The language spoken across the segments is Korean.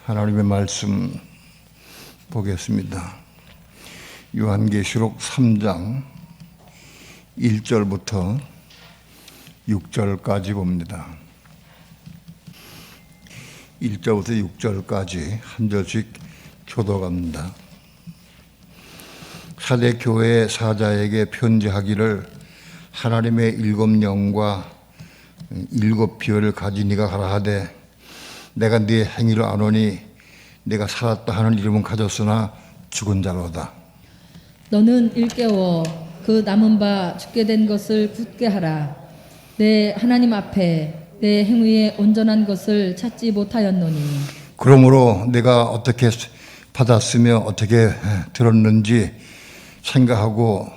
하나님의 말씀 보겠습니다. 요한계시록 3장 1절부터 6절까지 봅니다. 1절부터 6절까지 한 절씩 교독합니다. 사대 교회 사자에게 편지하기를 하나님의 일곱 영과 일곱 비열을 가진 이가 가라 하되 내가 네 행위를 아노니 내가 살았다 하는 이름은 가졌으나 죽은 자로다. 너는 일깨워 그 남은 바 죽게 된 것을 굳게 하라. 내 하나님 앞에 내 행위에 온전한 것을 찾지 못하였노니. 그러므로 내가 어떻게 받았으며 어떻게 들었는지 생각하고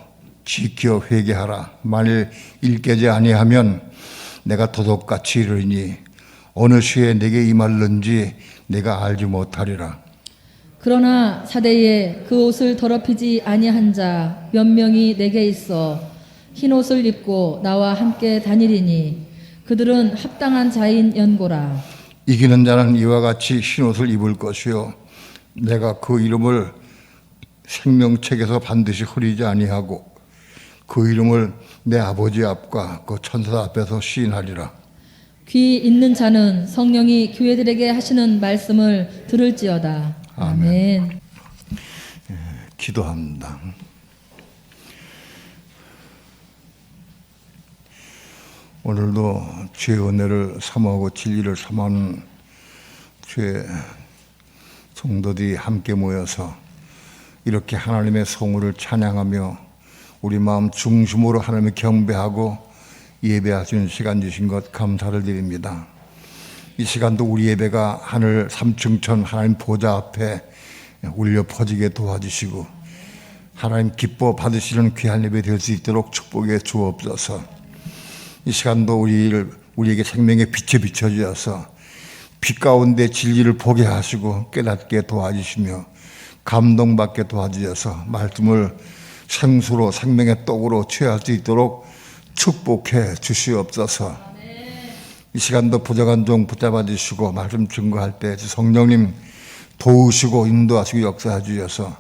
지켜 회개하라. 만일 일깨지 아니하면 내가 도둑같이 이르니 어느 시에 내게 임할는지 내가 알지 못하리라. 그러나 사대에 그 옷을 더럽히지 아니한 자 몇 명이 내게 있어 흰 옷을 입고 나와 함께 다니리니 그들은 합당한 자인 연고라. 이기는 자는 이와 같이 흰 옷을 입을 것이요 내가 그 이름을 생명책에서 반드시 흐리지 아니하고 그 이름을 내 아버지 앞과 그 천사 앞에서 시인하리라. 귀 있는 자는 성령이 교회들에게 하시는 말씀을 들을지어다. 아멘. 기도합니다. 오늘도 주의 은혜를 사모하고 진리를 사모하는 주의 성도들이 함께 모여서 이렇게 하나님의 성우를 찬양하며 우리 마음 중심으로 하나님을 경배하고 예배하시는 시간 주신 것 감사를 드립니다. 이 시간도 우리 예배가 하늘 삼층천 하나님 보좌 앞에 울려 퍼지게 도와주시고 하나님 기뻐 받으시는 귀한 예배 될 수 있도록 축복해 주옵소서. 이 시간도 우리에게 생명의 빛에 비춰주셔서 빛 가운데 진리를 보게 하시고 깨닫게 도와주시며 감동받게 도와주셔서 말씀을 생수로 생명의 떡으로 취할 수 있도록 축복해 주시옵소서. 이 시간도 부족한 종 붙잡아 주시고 말씀 증거할 때 성령님 도우시고 인도하시고 역사해 주셔서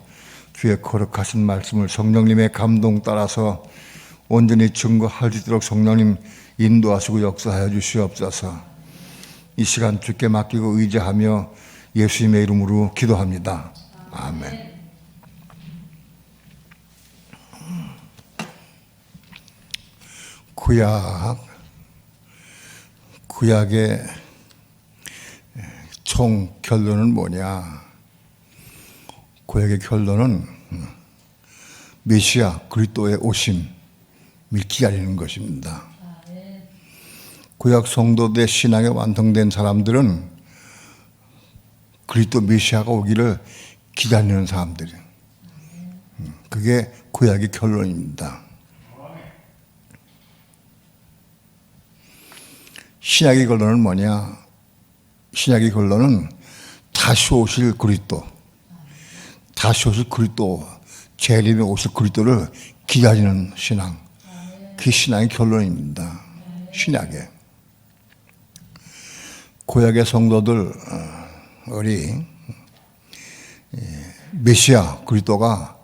주의 거룩하신 말씀을 성령님의 감동 따라서 온전히 증거할 수 있도록 성령님 인도하시고 역사해 주시옵소서. 이 시간 주께 맡기고 의지하며 예수님의 이름으로 기도합니다. 아멘. 구약의 총 결론은 뭐냐? 구약의 결론은 메시아 그리스도의 오심을 기다리는 것입니다. 구약 성도들의 신앙에 완성된 사람들은 그리스도 메시아가 오기를 기다리는 사람들이에요. 그게 구약의 결론입니다. 신약의 결론은 뭐냐? 신약의 결론은 다시 오실 그리스도, 다시 오실 그리스도, 재림에 오실 그리스도를 기다리는 신앙. 그게 신앙의 결론입니다. 신약의. 구약의 성도들, 우리 메시아 그리스도가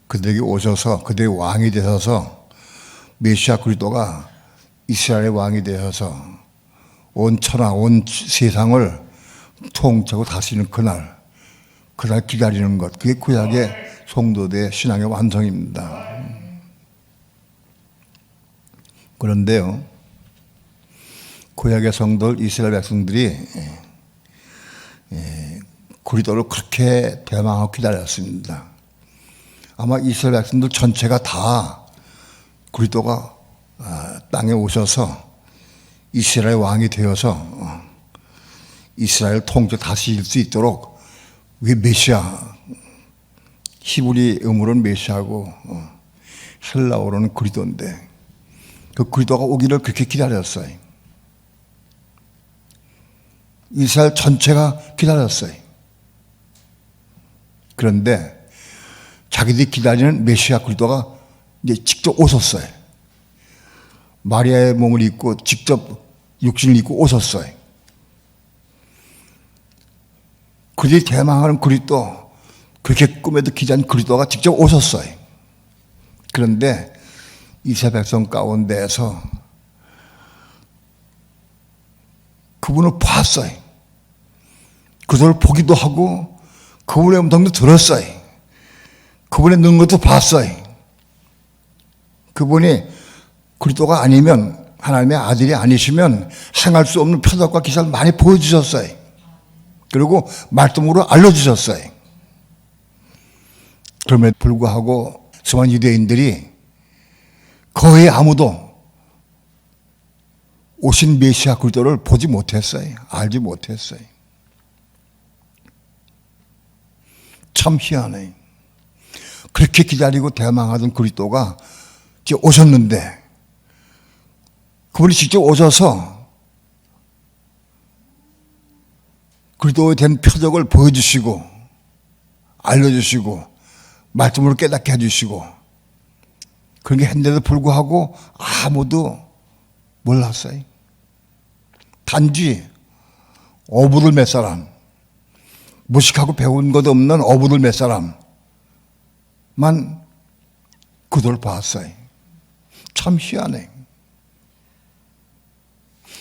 그들에게 오셔서 그들의 왕이 되셔서 메시아 그리스도가 이스라엘의 왕이 되어서 온 천하, 온 세상을 통째로 다스리는 그날 기다리는 것. 그게 구약의 성도들의 신앙의 완성입니다. 그런데요, 구약의 성도들, 이스라엘 백성들이 그리스도를 그렇게 대망하고 기다렸습니다. 아마 이스라엘 백성들 전체가 다 그리스도가 땅에 오셔서 이스라엘 왕이 되어서 이스라엘 통째 다스릴 수 있도록 왜 메시아, 히브리 음으로는 메시아고 헬라어로는 그리스도인데 그 그리스도가 오기를 그렇게 기다렸어요. 이스라엘 전체가 기다렸어요. 그런데 자기들이 기다리는 메시아 그리스도가 이제 직접 오셨어요. 마리아의 몸을 입고 직접 육신을 입고 오셨어요. 그들이 대망하는 그리스도, 그렇게 꿈에도 기자인 그리스도가 직접 오셨어요. 그런데 이스라엘 백성 가운데에서 그분을 봤어요. 그들을 보기도 하고 그분의 음성도 들었어요. 그분의 능력도 봤어요. 그분이 그리스도가 아니면, 하나님의 아들이 아니시면 행할 수 없는 표적과 기사를 많이 보여주셨어요. 그리고 말씀으로 알려주셨어요. 그럼에도 불구하고 수많은 유대인들이 거의 아무도 오신 메시아 그리스도를 보지 못했어요. 알지 못했어요. 참 희한해요. 그렇게 기다리고 대망하던 그리스도가 이제 오셨는데, 그분이 직접 오셔서 그리스도에 대한 표적을 보여주시고 알려주시고 말씀으로 깨닫게 해주시고 그런 게 했는데도 불구하고 아무도 몰랐어요. 단지 어부들 몇 사람, 무식하고 배운 것 없는 어부들 몇 사람만 그들을 봤어요. 참 희한해.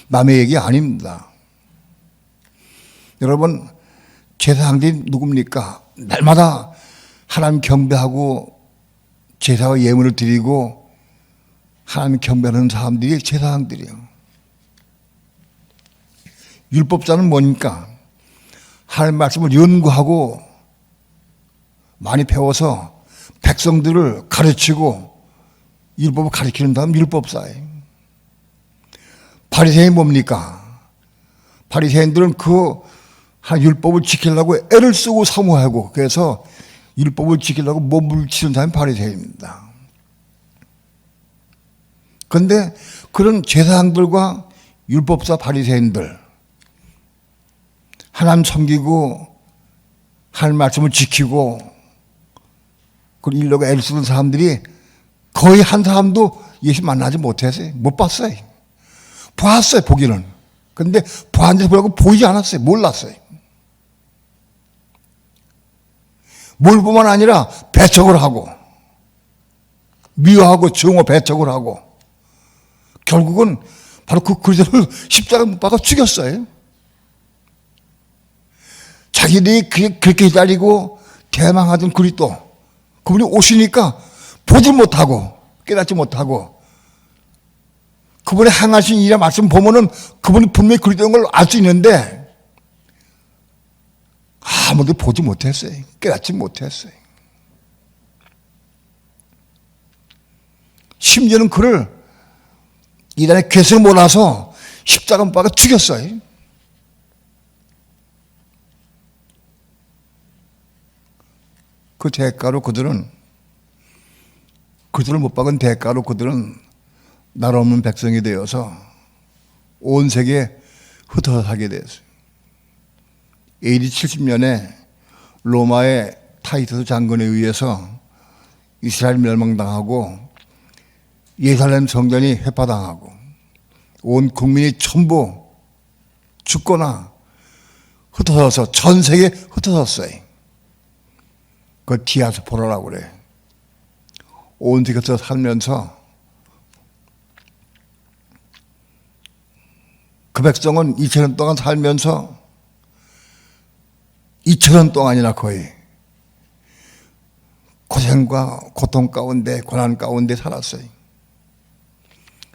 남의 얘기 아닙니다. 여러분, 제사장들이 누굽니까? 날마다 하나님 경배하고 제사와 예물을 드리고 하나님 경배하는 사람들이 제사장들이에요. 율법자는 뭐니까? 하나님 말씀을 연구하고 많이 배워서 백성들을 가르치고 율법을 가르치는 다음 율법사예요. 바리새인이 뭡니까? 바리새인들은 그 율법을 지키려고 애를 쓰고 사모하고 그래서 율법을 지키려고 몸을 치는 사람이 바리새인입니다. 그런데 그런 제사장들과 율법사 바리새인들, 하나님 섬기고 하나님 말씀을 지키고 그걸 이루려고 애를 쓰는 사람들이 거의 한 사람도 예수 만나지 못했어요. 못 봤어요. 봤어요, 보기는. 그런데 봤는데도 불구하고 보이지 않았어요. 몰랐어요. 몰뿐만 아니라 배척을 하고 미워하고 증오 배척을 하고 결국은 바로 그 그리스도를 십자가에 못 박아 죽였어요. 자기들이 그렇게 기다리고 대망하던 그리스도, 그분이 오시니까 보지 못하고 깨닫지 못하고 그분의 행하신 일이나 말씀 보면은 그분이 분명히 그리스도인 걸 알 수 있는데 아무도 보지 못했어요. 깨닫지 못했어요. 심지어는 그를 이단의 괴성을 몰아서 십자가 못 박아 죽였어요. 그 대가로 그들을 못 박은 대가로 그들은 나라 없는 백성이 되어서 온 세계에 흩어져 살게 되었어요. AD 70년에 로마의 타이터스 장군에 의해서 이스라엘 멸망당하고 예루살렘 성전이 회파당하고 온 국민이 전부 죽거나 흩어져서 전 세계에 흩어졌어요. 그 디아스포라라고 그래. 온 세계에서 살면서 그 백성은 2000년 동안 살면서 2000년 동안이나 거의 고생과 고통 가운데 고난 가운데 살았어요.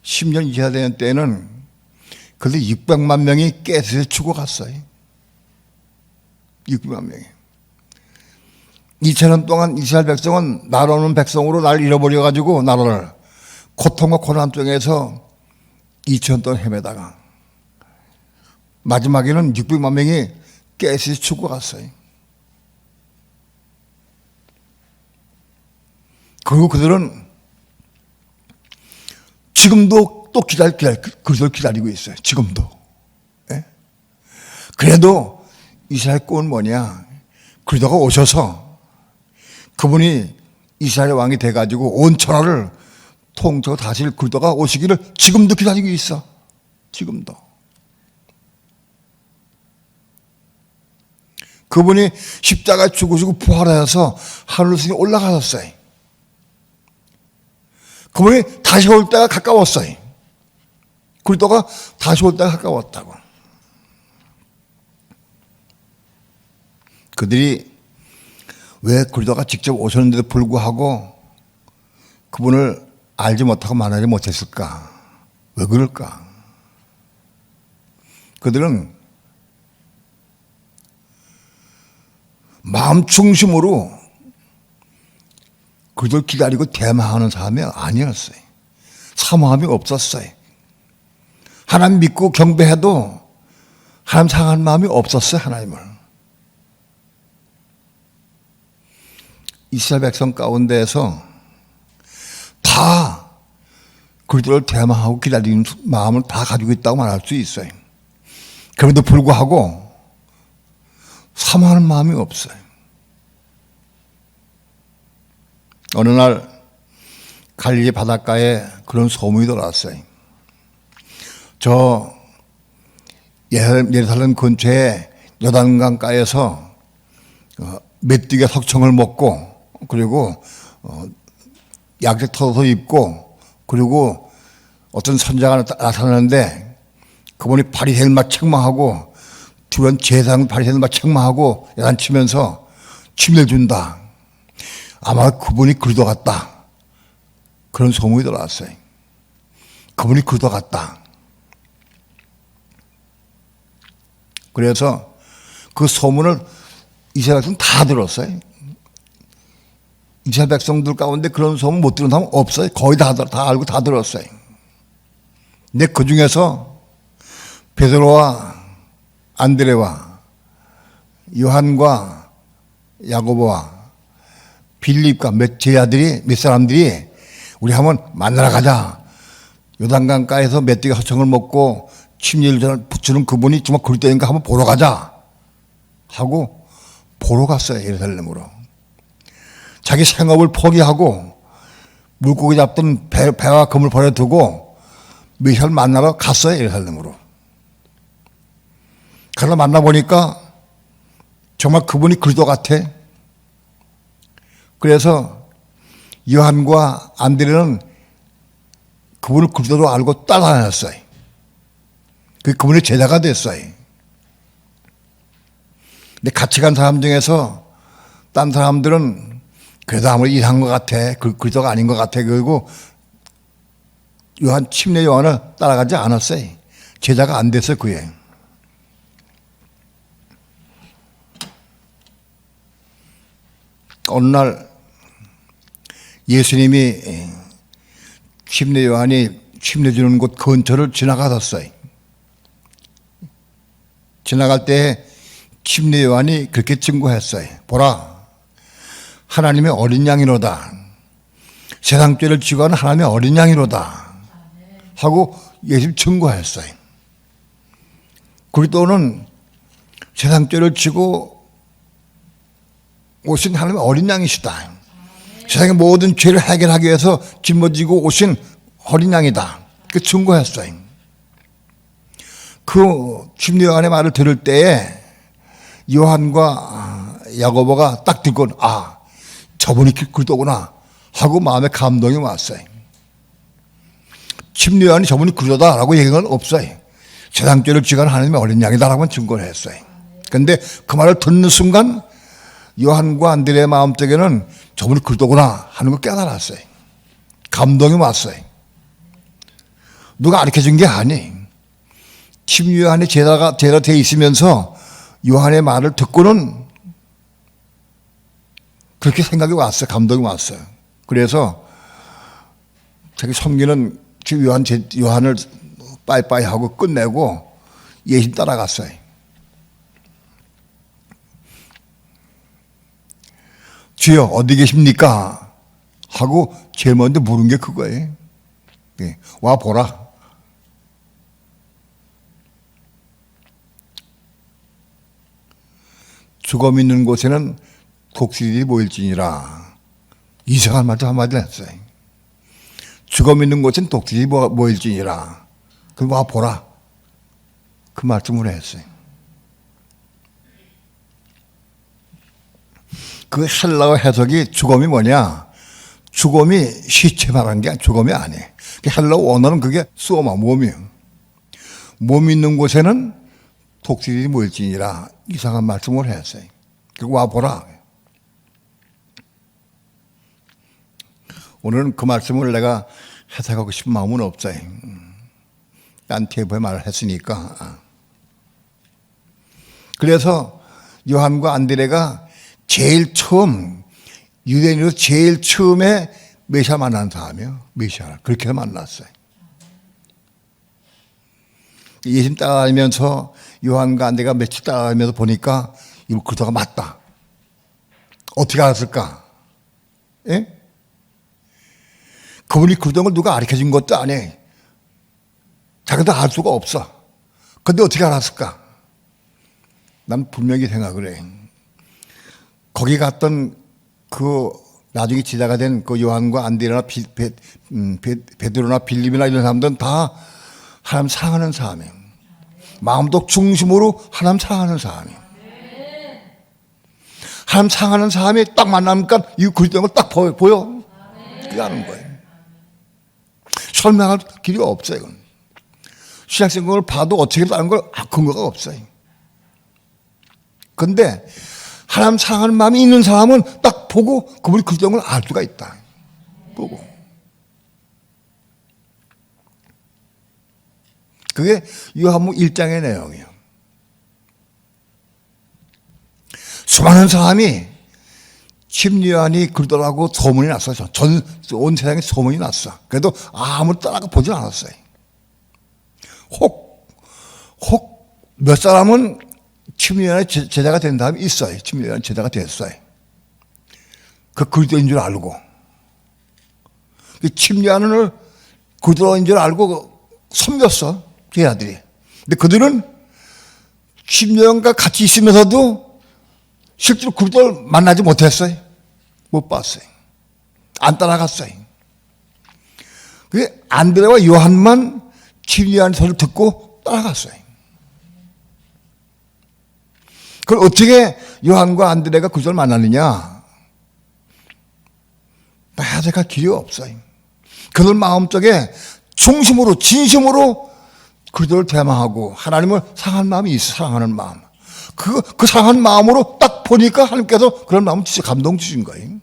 10년 이하 되는 때에는 그들 600만 명이 가스에 죽어갔어요. 600만 명이. 2000년 동안 이스라엘 백성은 나라 없는 백성으로 나를 잃어버려가지고 나라를 고통과 고난 중에서 2000년 동안 헤매다가 마지막에는 600만 명이 가스에 죽어갔어요. 그리고 그들은 지금도 또 그들을 기다리고 있어요. 지금도. 예? 그래도 이스라엘 꿈은 뭐냐? 그러다가 오셔서 그분이 이스라엘 왕이 돼가지고 온 천하를 통째로 다스릴 그리스도가 오시기를 지금도 기다리고 있어. 지금도. 그분이 십자가에 죽으시고 부활하여서 하늘로 올라가셨어요. 그분이 다시 올 때가 가까웠어요. 그리스도가 다시 올 때가 가까웠다고. 그들이 왜 그리스도가 직접 오셨는데도 불구하고 그분을 알지 못하고 만나지 못했을까? 왜 그럴까? 그들은 마음 중심으로 그들을 기다리고 대마하는 사람이 아니었어요. 사모함이 없었어요. 하나님 믿고 경배해도 하나님 사랑하는 마음이 없었어요. 하나님을. 이스라엘 백성 가운데에서 다 그들을 대마하고 기다리는 마음을 다 가지고 있다고 말할 수 있어요. 그럼에도 불구하고 사모하는 마음이 없어요. 어느 날 갈릴리 바닷가에 그런 소문이 돌았어요. 저 예루살렘 근처에 요단강가에서 메뚜기 석청을 먹고 그리고 약재 털옷을 입고 그리고 어떤 선자가 나타나는데 그분이 바리새인만 책망하고 주변 제사장 바리새인만 책망하고 야단치면서 침례를 준다. 아마 그분이 그리스도 같다. 그런 소문이 들어왔어요. 그분이 그리스도 같다. 그래서 그 소문을 이스라엘 백성 다 들었어요. 이스라엘 백성들 가운데 그런 소문 못 들은 사람 없어요. 거의 다 알고 다 들었어요. 근데 그 중에서 베드로와 안드레와 요한과 야고보와 빌립과 몇 사람들이 우리 한번 만나러 가자. 요단강가에서 메뚜기 서청을 먹고 침례를 붙이는 그분이 정말 그리스도인가 한번 보러 가자 하고 보러 갔어요. 예루살렘으로. 자기 생업을 포기하고 물고기 잡던 배와 금을 버려두고 메시아를 만나러 갔어요. 예루살렘으로. 그러나 만나보니까 정말 그분이 그리스도 같아. 그래서 요한과 안드레는 그분을 그리스도로 알고 따라다녔어요. 그분의 제자가 됐어요. 근데 같이 간 사람 중에서 딴 사람들은 그래도 아무리 이상한 것 같아. 그리스도가 아닌 것 같아. 그리고 침례 요한을 따라가지 않았어요. 제자가 안 됐어요. 그에. 어느 날 예수님이 침례 요한이 침례 주는 곳 근처를 지나가셨어요. 지나갈 때 침례 요한이 그렇게 증거했어요. 보라, 하나님의 어린 양이로다. 세상 죄를 지고 하는 하나님의 어린 양이로다. 하고 예수님 증거했어요. 그리스도는 세상 죄를 지고 오신 하나님의 어린 양이시다. 세상의 모든 죄를 해결하기 위해서 짊어지고 오신 어린 양이다. 그 증거했어요. 그 침례 요한의 말을 들을 때에 요한과 야고보가 딱 듣고 저분이 그리스도구나 하고 마음에 감동이 왔어요. 침례 요한이 저분이 그리스도다라고 얘기한 건 없어요. 세상 죄를 지고 하나님의 어린 양이다라고 증거를 했어요. 그런데 그 말을 듣는 순간 요한과 안드레의 마음속에는 저분이 그리스도구나 하는 걸 깨달았어요. 감동이 왔어요. 누가 가르쳐준 게 아니. 침례 요한이 제자가 되어 있으면서 요한의 말을 듣고는 그렇게 생각이 왔어요. 감동이 왔어요. 그래서 자기 섬기는 요한을 빠이빠이 하고 끝내고 예수님 따라갔어요. 주여 어디 계십니까? 하고 제일 먼저 물은 게 그거예요. 와 보라. 죽음 있는 곳에는 독수리들이 모일지니라. 이상한 말도 한마디를 했어요. 죽음 있는 곳엔 독수리들이 모일지니라. 그럼 와 보라. 그 말씀을 했어요. 그 헬라어 해석이 죽음이 뭐냐? 죽음이 시체 말한 게 죽음이 아니에요. 헬라어 원어는 그게 소마, 몸이에요. 몸이 있는 곳에는 독수리들이 모일지니라 이상한 말씀을 했어요. 그리고 와보라. 오늘은 그 말씀을 내가 해석하고 싶은 마음은 없어요. 안티에보의 말을 했으니까. 그래서 요한과 안드레가 제일 처음, 유대인으로 제일 처음에 메시아 만난 사람이에요. 메시아를. 그렇게 만났어요. 예수님 따라다니면서 요한과 안드레가 며칠 따라다니면서 보니까 이거 그러다가 맞다. 어떻게 알았을까? 예? 그분이 그러던 걸 누가 가르쳐준 것도 아니에요. 자기도 알 수가 없어. 근데 어떻게 알았을까? 난 분명히 생각을 해. 거기 갔던 그 나중에 지자가 된 그 요한과 안드레나 베드로나 빌립이나 이런 사람들은 다 하나님 사랑하는 사람이에요. 마음도 중심으로 하나님 사랑하는 사람이에요. 하나님 사랑하는 사람이 딱 만나니까 이 그리스도인 걸 딱 보여. 그게 아는 거예요. 설명할 길이 없어요. 이건. 신약성경을 봐도 어떻게 다는 걸 근거가 없어요. 근데 하나님 사랑하는 마음이 있는 사람은 딱 보고 그분이 그리스도인 걸 알 수가 있다. 보고. 그게 요한복음 1장의 내용이에요. 수많은 사람이 심리안이 그러더라고 소문이 났어요. 온 세상에 소문이 났어. 그래도 아무도 따라가 보진 않았어요. 혹 몇 사람은 심리안의 제자가 된 사람이 있어요. 심리안의 제자가 됐어요. 그 그리스도인 줄 알고. 심리안을 그리스도인 줄 알고 섬겼어. 그 아들이. 근데 그들은 심리안과 같이 있으면서도 실제로 그리스도를 만나지 못했어요. 못 봤어요. 안 따라갔어요. 그 안드레와 요한만 진리한 소리를 듣고 따라갔어요. 그걸 어떻게 요한과 안드레가 그리스도를 만났느냐? 해석할 길이 없어요. 그들 마음속에 중심으로 진심으로 그리스도를 대망하고 하나님을 사랑하는 마음이 있어. 사랑하는 마음. 그 사랑하는 마음으로 딱 보니까 하나님께서 그런 마음을 진짜 감동 주신 거예요.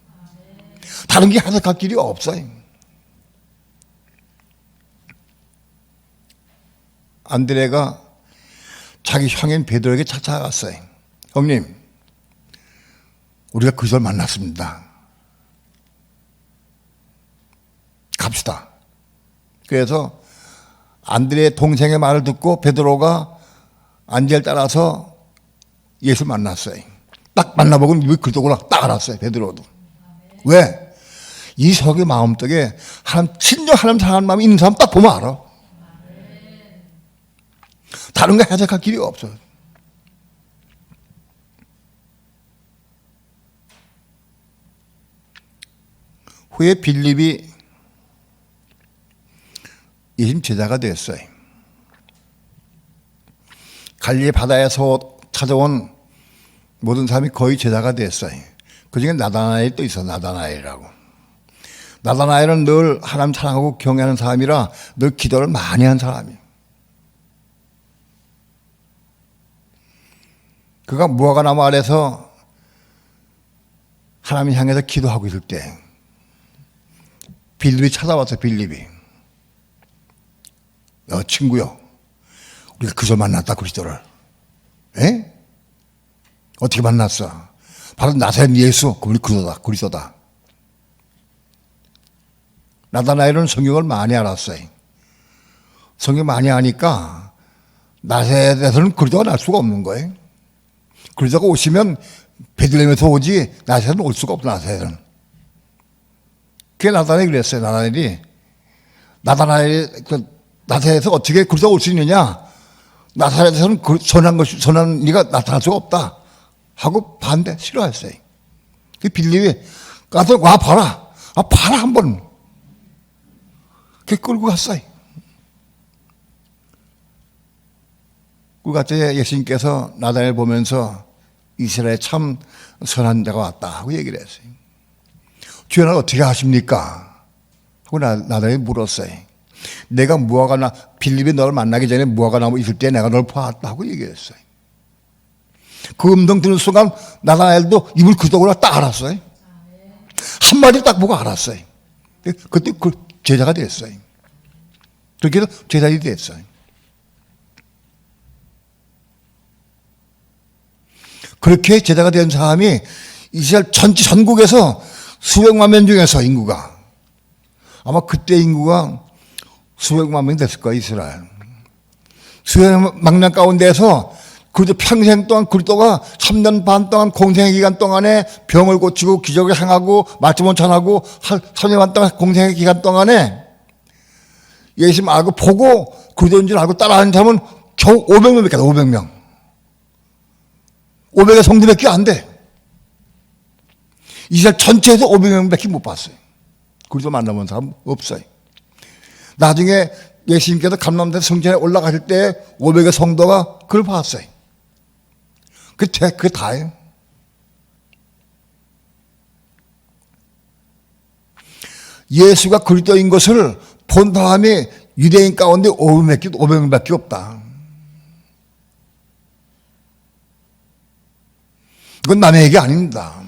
다른 게 해석할 길이 없어요. 안드레가 자기 형인 베드로에게 찾아갔어요. 형님, 우리가 그리스도를 만났습니다. 갑시다. 그래서 안드레의 동생의 말을 듣고 베드로가 안젤 따라서 예수 만났어요. 딱 만나보고 이게 그리스도구나 딱 알았어요. 베드로도. 왜? 이 속의 마음속에 진정 하나님 사랑하는 마음이 있는 사람 딱 보면 알아. 다른 거 해석할 길이 없어요. 후에 빌립이 예수님 제자가 됐어요. 갈릴리 바다에서 찾아온 모든 사람이 거의 제자가 됐어요. 그 중에 나다나엘이 또 있어. 나다나엘이라고. 나다나엘은 늘 하나님 사랑하고 경외하는 사람이라 늘 기도를 많이 한 사람이에요. 그가 무화과나무 아래서 하나님 향해서 기도하고 있을 때 빌립이 찾아왔어. 빌립이. 친구요. 우리가 그저 만났다 그리스도를. 에? 어떻게 만났어? 바로 나사렛 예수. 그분이 그리스도다. 나다나엘은 성경을 많이 알았어요. 성경 많이 아니까 나사렛에서는 그리스도가 날 수가 없는 거예요. 그리스도가 오시면 베들레헴에서 오지 나사렛은 올 수가 없어. 나사렛은. 그게 나다나엘이 그랬어요. 나사렛에서 어떻게 그리스도가 올 수 있느냐? 나사렛에서는 선한 이가 나타날 수가 없다 하고 반대 싫어했어요. 그 빌립이 가서 와 봐라. 봐라 한번. 그 끌고 갔어요. 그 같이 예수님께서 나다나엘 보면서 이스라엘에 참 선한 자가 왔다 하고 얘기를 했어요. 주여는 어떻게 하십니까? 하고 나단이 물었어요. 내가 무화과 빌립이 너를 만나기 전에 무화과 나무 있을 때 내가 널 보았다 하고 얘기했어요. 그 음성 듣는 순간 나다나엘도 입을 그덕으로 딱 알았어요. 한마디 딱 보고 알았어요. 그때 그 제자가 됐어요. 그렇게 해서 제자이 됐어요. 그렇게 제자가 된 사람이 이스라엘 전체 전국에서 수백만 명 중에서 인구가 아마 그때 인구가 수백만 명이 됐을 거예요. 이스라엘 수백만 명 가운데서 그리고 평생 동안 그리스도가 3년 반 동안 공생의 기간 동안에 병을 고치고 기적을 행하고 말씀을 전하고 3년 반 동안 공생의 기간 동안에 예수님 알고 보고 그리스도인 줄 알고 따라하는 사람은 겨우 500명밖에 안 돼. 500명 500의 성도밖에 안 돼. 이스라엘 전체에서 500명밖에 못 봤어요. 그리스도 만나본 사람 없어요. 나중에 예수님께서 감람산 성전에 올라가실 때 500의 성도가 그걸 봤어요. 그게 다예요. 예수가 그리스도인 것을 본 사람이 유대인 가운데 500명밖에 없다. 이건 남의 얘기 아닙니다.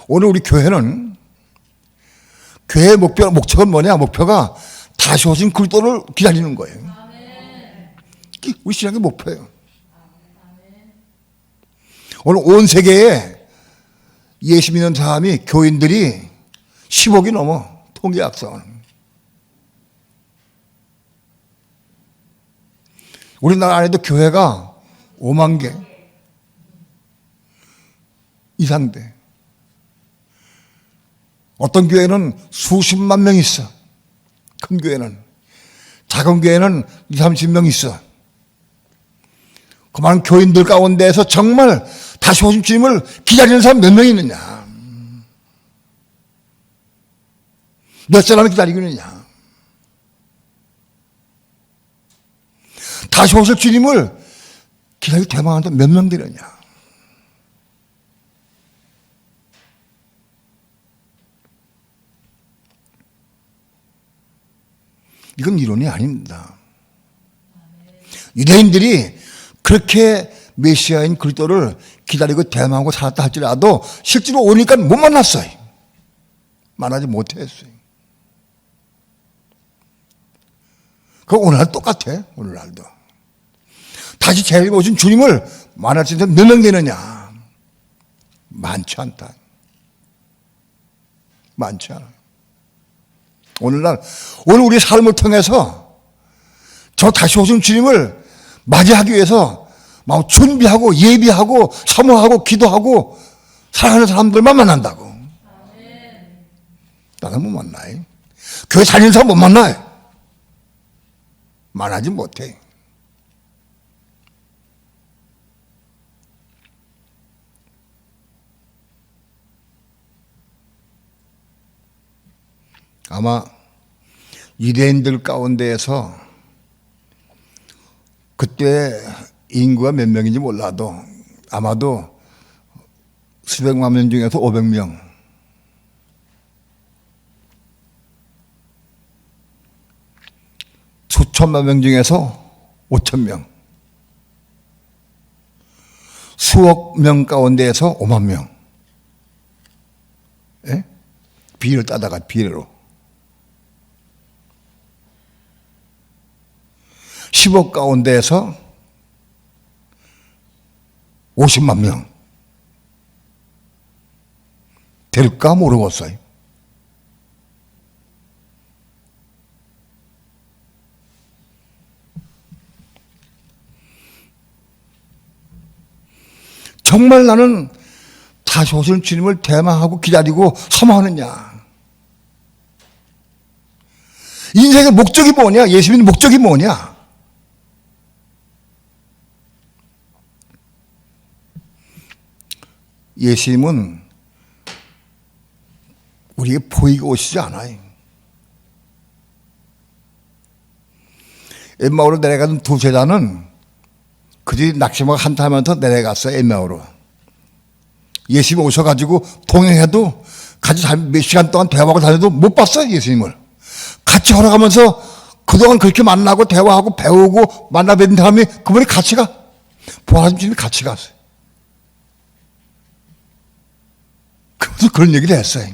오늘 우리 교회는 교회의 목적은 뭐냐? 목표가 다시 오신 그리스도를 기다리는 거예요. 우리 신앙의 목표예요. 오늘 온 세계에 예수 믿는 사람이 교인들이 10억이 넘어 통계 악성은. 우리나라 안에도 교회가 5만 개 이상 돼. 어떤 교회는 수십만 명 있어. 큰 교회는. 작은 교회는 20, 30명 있어. 그 많은 교인들 가운데에서 정말 다시 오신 주님을 기다리는 사람 몇 명 있느냐? 몇 사람을 기다리고 있느냐? 다시 오실 주님을 기다리고 대망하는 사람 몇 명 되느냐? 이건 이론이 아닙니다. 유대인들이 그렇게 메시아인 그리스도를 기다리고 대망하고 살았다 할지라도 실제로 오니까 못 만났어요. 만나지 못했어요. 그거 오늘날 똑같아. 오늘날도. 다시 재림 오신 주님을 만날 수 있는 몇 명 되느냐? 많지 않다. 많지 않아. 오늘 우리 삶을 통해서 저 다시 오신 주님을 맞이하기 위해서 막 준비하고 예비하고 사모하고 기도하고 사랑하는 사람들만 만난다고. 나는 못 만나요. 교회 다니는 사람 못 만나요. 만나지 못해. 아마 유대인들 가운데에서 그때 인구가 몇 명인지 몰라도 아마도 수백만 명 중에서 500명, 수천만 명 중에서 5,000명, 수억 명 가운데에서 5만 명. 예? 비례를 따다가 비례로 10억 가운데에서 50만 명 될까 모르겠어요. 정말 나는 다시 오실 주님을 대망하고 기다리고 사모하느냐? 인생의 목적이 뭐냐? 예수 믿는 목적이 뭐냐? 예수님은 우리에게 보이게 오시지 않아요. 엠마오로 내려가는 두 제자는 그들이 낙심하고 한탄하면서 내려갔어요. 엠마오로. 예수님이 오셔가지고 동행해도 같이 몇 시간 동안 대화하고 다녀도 못 봤어요. 예수님을. 같이 걸어가면서 그동안 그렇게 만나고 대화하고 배우고 만나뵌 사람이 그분이 같이 가. 부활하신 주님이 같이 갔어요. 그래서 그런 얘기를 했어요.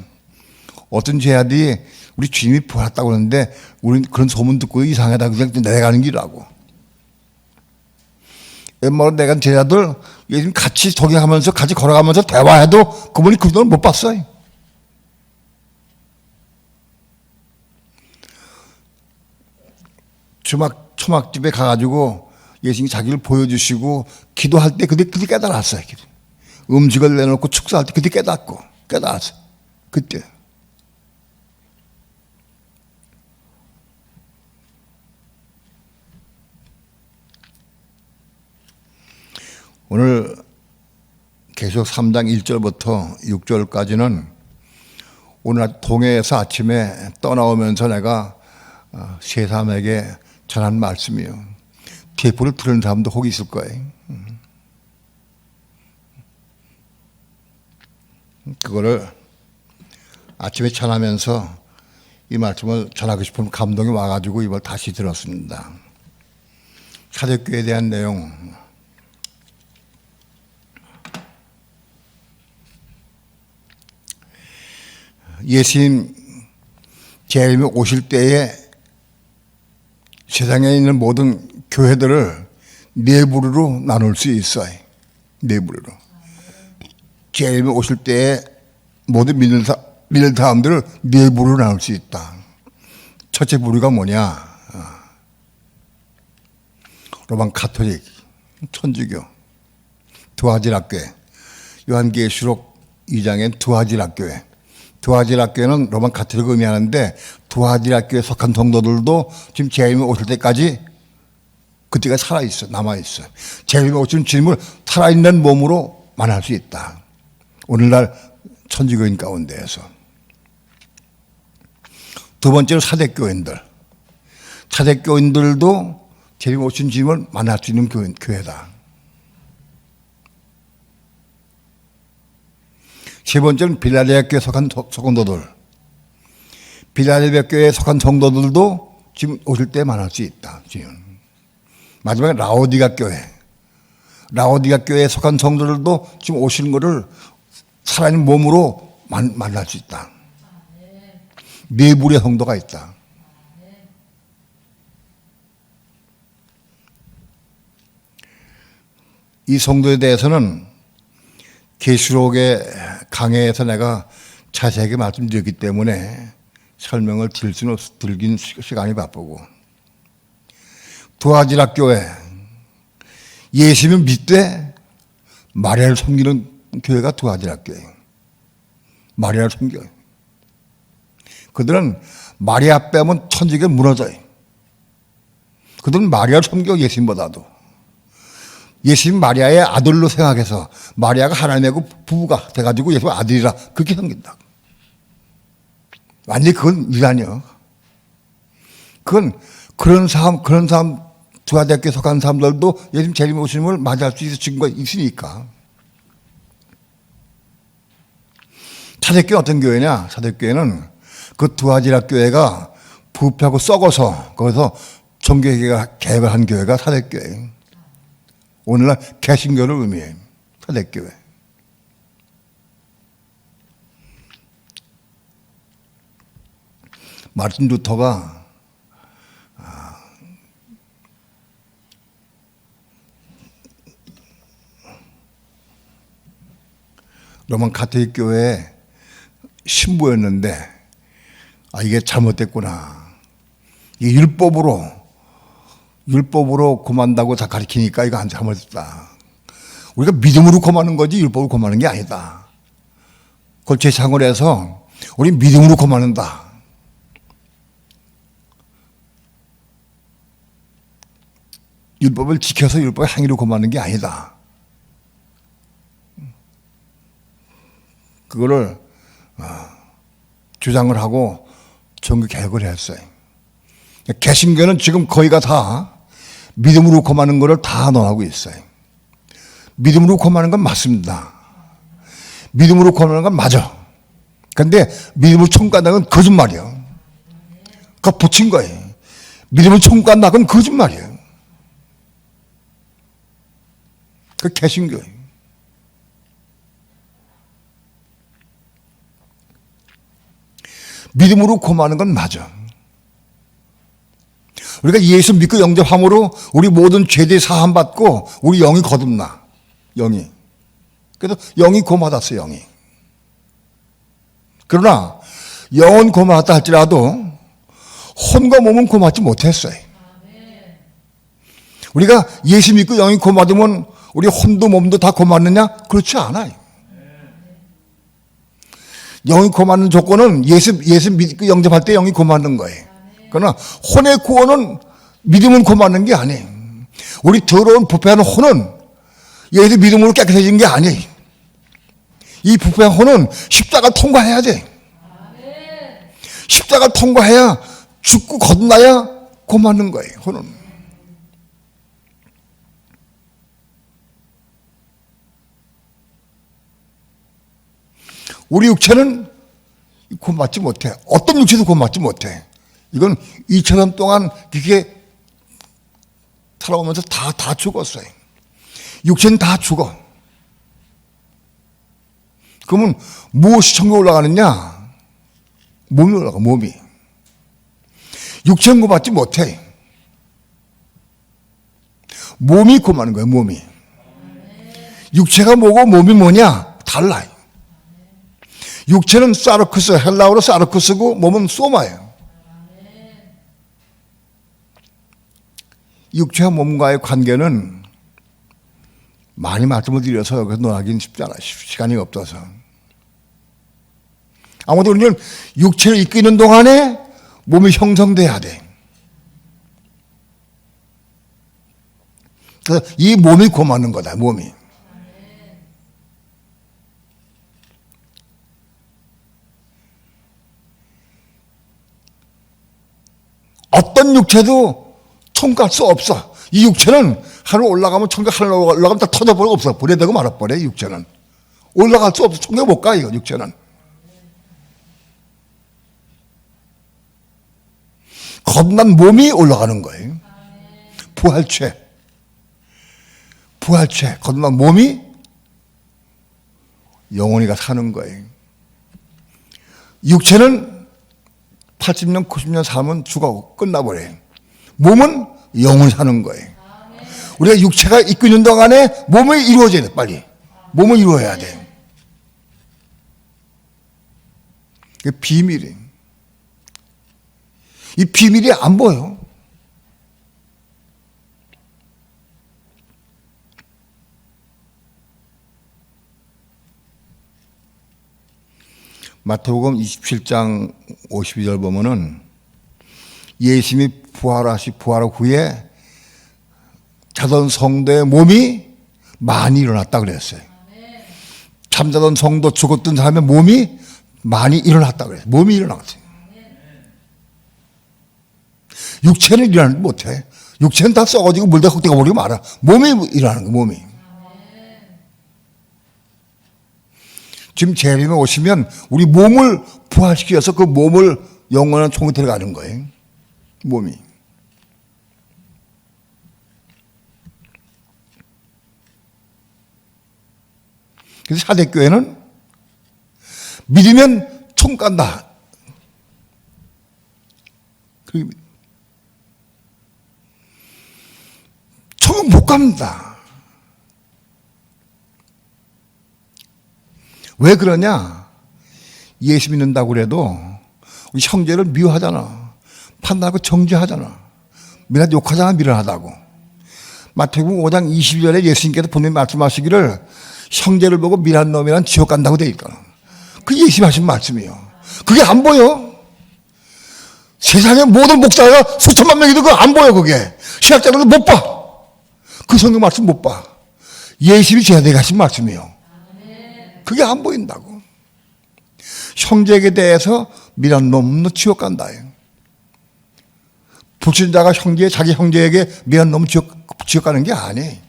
어떤 제자들이 우리 주님이 부활했다고 그러는데 우리는 그런 소문 듣고 이상하다 그냥 내려가는 길이라고. 엠마오로 내려간 제자들 예수님 같이 동행하면서 같이 걸어가면서 대화해도 그분이 그동안 못 봤어요. 초막집에 가가지고 예수님이 자기를 보여주시고 기도할 때 그때 깨달았어요. 음식을 내놓고 축사할 때 그때 깨달았어요. 그때. 오늘 계속 3장 1절부터 6절까지는 오늘 동해에서 아침에 떠나오면서 내가 세 사람에게 전한 말씀이요. 테이프를 들은 사람도 혹 있을 거예요. 그거를 아침에 전하면서 이 말씀을 전하고 싶은 감동이 와가지고 이걸 다시 들었습니다. 사대교회에 대한 내용. 예수님 재림이 오실 때에 세상에 있는 모든 교회들을 네 부류로 나눌 수 있어요. 네 부류로. 재림이 오실 때에 모든 믿는 사람들을 네 부류로 나눌 수 있다. 첫째 부류가 뭐냐? 로만 가톨릭, 천주교, 두아지락교회. 요한계시록 2장엔 두아지락교회. 두아지락교회는 로만 가톨릭을 의미하는데 두아지락교회에 속한 성도들도 지금 재림이 오실 때까지 그때가 살아있어, 남아있어. 재림이 오신 주님을 살아있는 몸으로 만날 수 있다. 오늘날 천주교인 가운데에서. 두 번째로 사대교인들. 사대교인들도 재림이 오신 주님을 만날 수 있는 교회다. 세 번째는 빌라델비아 교회에 속한 성도들. 빌라델비아 교회에 속한 성도들도 지금 오실 때 만날 수 있다. 지금. 마지막에 라오디가 교회. 라오디가 교회에 속한 성도들도 지금 오시는 것을 살아있는 몸으로 만날 수 있다. 네 부류의 성도가 있다. 이 성도에 대해서는 계시록의 강해에서 내가 자세하게 말씀드렸기 때문에 설명을 들긴 시간이 바쁘고. 두아지락 교회. 예수님을 믿되 마리아를 섬기는 교회가 두아지락 교회. 마리아를 섬겨요. 그들은 마리아 빼면 천지가 무너져요. 그들은 마리아를 섬겨 예수님보다도. 예수님 마리아의 아들로 생각해서 마리아가 하나님하고 부부가 돼가지고 예수 아들이라 그렇게 섬긴다. 완전히 그건 위안이요. 그건 그런 사람 두아대학교에 속한 사람들도 예수님 재림 오심을 맞이할 수 있을 증거가 있으니까. 사대교회 어떤 교회냐? 사대교회는 그 두아지락 교회가 부패하고 썩어서 거기서 종교개혁을 한 교회가 사대교회. 오늘날 개신교를 의미해요. 사대교회. 마틴 루터가 로만 가톨릭 교회의 신부였는데 이게 잘못됐구나. 이게 율법으로 고만다고 다 가르치니까 이거 안 잘못됐다. 우리가 믿음으로 고마는 거지 율법으로 고마는 게 아니다. 그걸 재창을 해서 우리 믿음으로 고마는다. 율법을 지켜서 율법의 행위로 고마는 게 아니다. 그거를 주장을 하고 종교 개혁을 했어요. 개신교는 지금 거의가 다 믿음으로 고마는 것을 다 논하고 있어요. 믿음으로 고마는 건 맞습니다. 믿음으로 고마는 건 맞아. 근데 믿음으로 천국 간다는 건 거짓말이에요. 그거 붙인 거예요. 믿음으로 천국 간다는 건 거짓말이에요. 그 개신교예요. 믿음으로 고마는 건 맞아. 우리가 예수 믿고 영접함으로 우리 모든 죄대 사함 받고 우리 영이 거듭나. 영이. 그래서 영이 고마웠어, 영이. 그러나 영은 고마웠다 할지라도 혼과 몸은 고맙지 못했어요. 우리가 예수 믿고 영이 고마우면 우리 혼도 몸도 다 고맙느냐? 그렇지 않아요. 영이 고맙는 조건은 예수 믿고 영접할 때 영이 고맙는 거예요. 그러나 혼의 구원은 믿음은 고맙는 게 아니에요. 우리 더러운 부패하는 혼은 예수 믿음으로 깨끗해진 게 아니에요. 이 부패한 혼은 십자가 통과해야 돼. 십자가 통과해야 죽고 거듭나야 고맙는 거예요. 혼은. 우리 육체는 고맙지 못해. 어떤 육체도 고맙지 못해. 이건 2000년 동안 그게 살아오면서 다 죽었어요. 육체는 다 죽어. 그러면 무엇이 천국에 올라가느냐? 몸이 올라가, 몸이. 육체는 고맙지 못해. 몸이 고마는 거예요, 몸이. 육체가 뭐고 몸이 뭐냐? 달라요. 육체는 사르쿠스, 헬라어로 사르쿠스고 몸은 소마예요. 육체와 몸과의 관계는 많이 말씀을 드려서 논하기는 쉽지 않아요. 시간이 없어서. 아무튼 우리는 육체를 입고 있는 동안에 몸이 형성돼야 돼. 그래서 이 몸이 고마는 거다, 몸이. 어떤 육체도 천국 갈 수 없어. 이 육체는 하늘 올라가면 천국 하늘 올라가면 다 터져버리고 없어. 불에 대고 말아버려, 육체는. 올라갈 수 없어. 천국에 못 가, 이거, 육체는. 겁난 몸이 올라가는 거예요. 부활체. 부활체. 겁난 몸이 영원히가 사는 거예요. 육체는 80년, 90년 살면 죽어 끝나버려요. 몸은 영원히 사는 거예요. 우리가 육체가 있고 있는 동안에 몸이 이루어져야 돼, 빨리. 몸을 이루어야 돼. 그게 비밀이에요. 이 비밀이 안 보여. 마태복음 27장 52절 보면은 예수님이 부활 후에 자던 성도의 몸이 많이 일어났다 그랬어요. 잠자던 성도 죽었던 사람의 몸이 많이 일어났다 그랬어요. 몸이 일어났어요. 육체는 일어나지 못해. 육체는 다 썩어지고 물다 흙대가 버리고 말아. 몸이 일어나는 거야, 몸이. 지금 재림에 오시면 우리 몸을 부활시켜서 그 몸을 영원한 총에 들어가는 거예요. 몸이. 그래서 사대교회는 믿으면 총 간다. 총은 못 갑니다. 왜 그러냐? 예수 믿는다고 그래도 우리 형제를 미워하잖아. 판단하고 정죄하잖아. 미련하다 욕하잖아, 미련하다고. 마태복음 5장 22절에 예수님께서 분명히 말씀하시기를 형제를 보고 미련한 놈이란 지옥 간다고 돼 있거든. 그게 예수님 하신 말씀이에요. 그게 안 보여. 세상에 모든 목사가 수천만 명이도 그거 안 보여, 그게. 신학자들도 못 봐. 그 성경 말씀 못 봐. 예수님이 제자에게 하신 말씀이에요. 그게 안 보인다고. 형제에게 대해서 미련한 놈, 너 지옥 간다. 불신자가 자기 형제에게 미안 놈 지어가는 게 아니.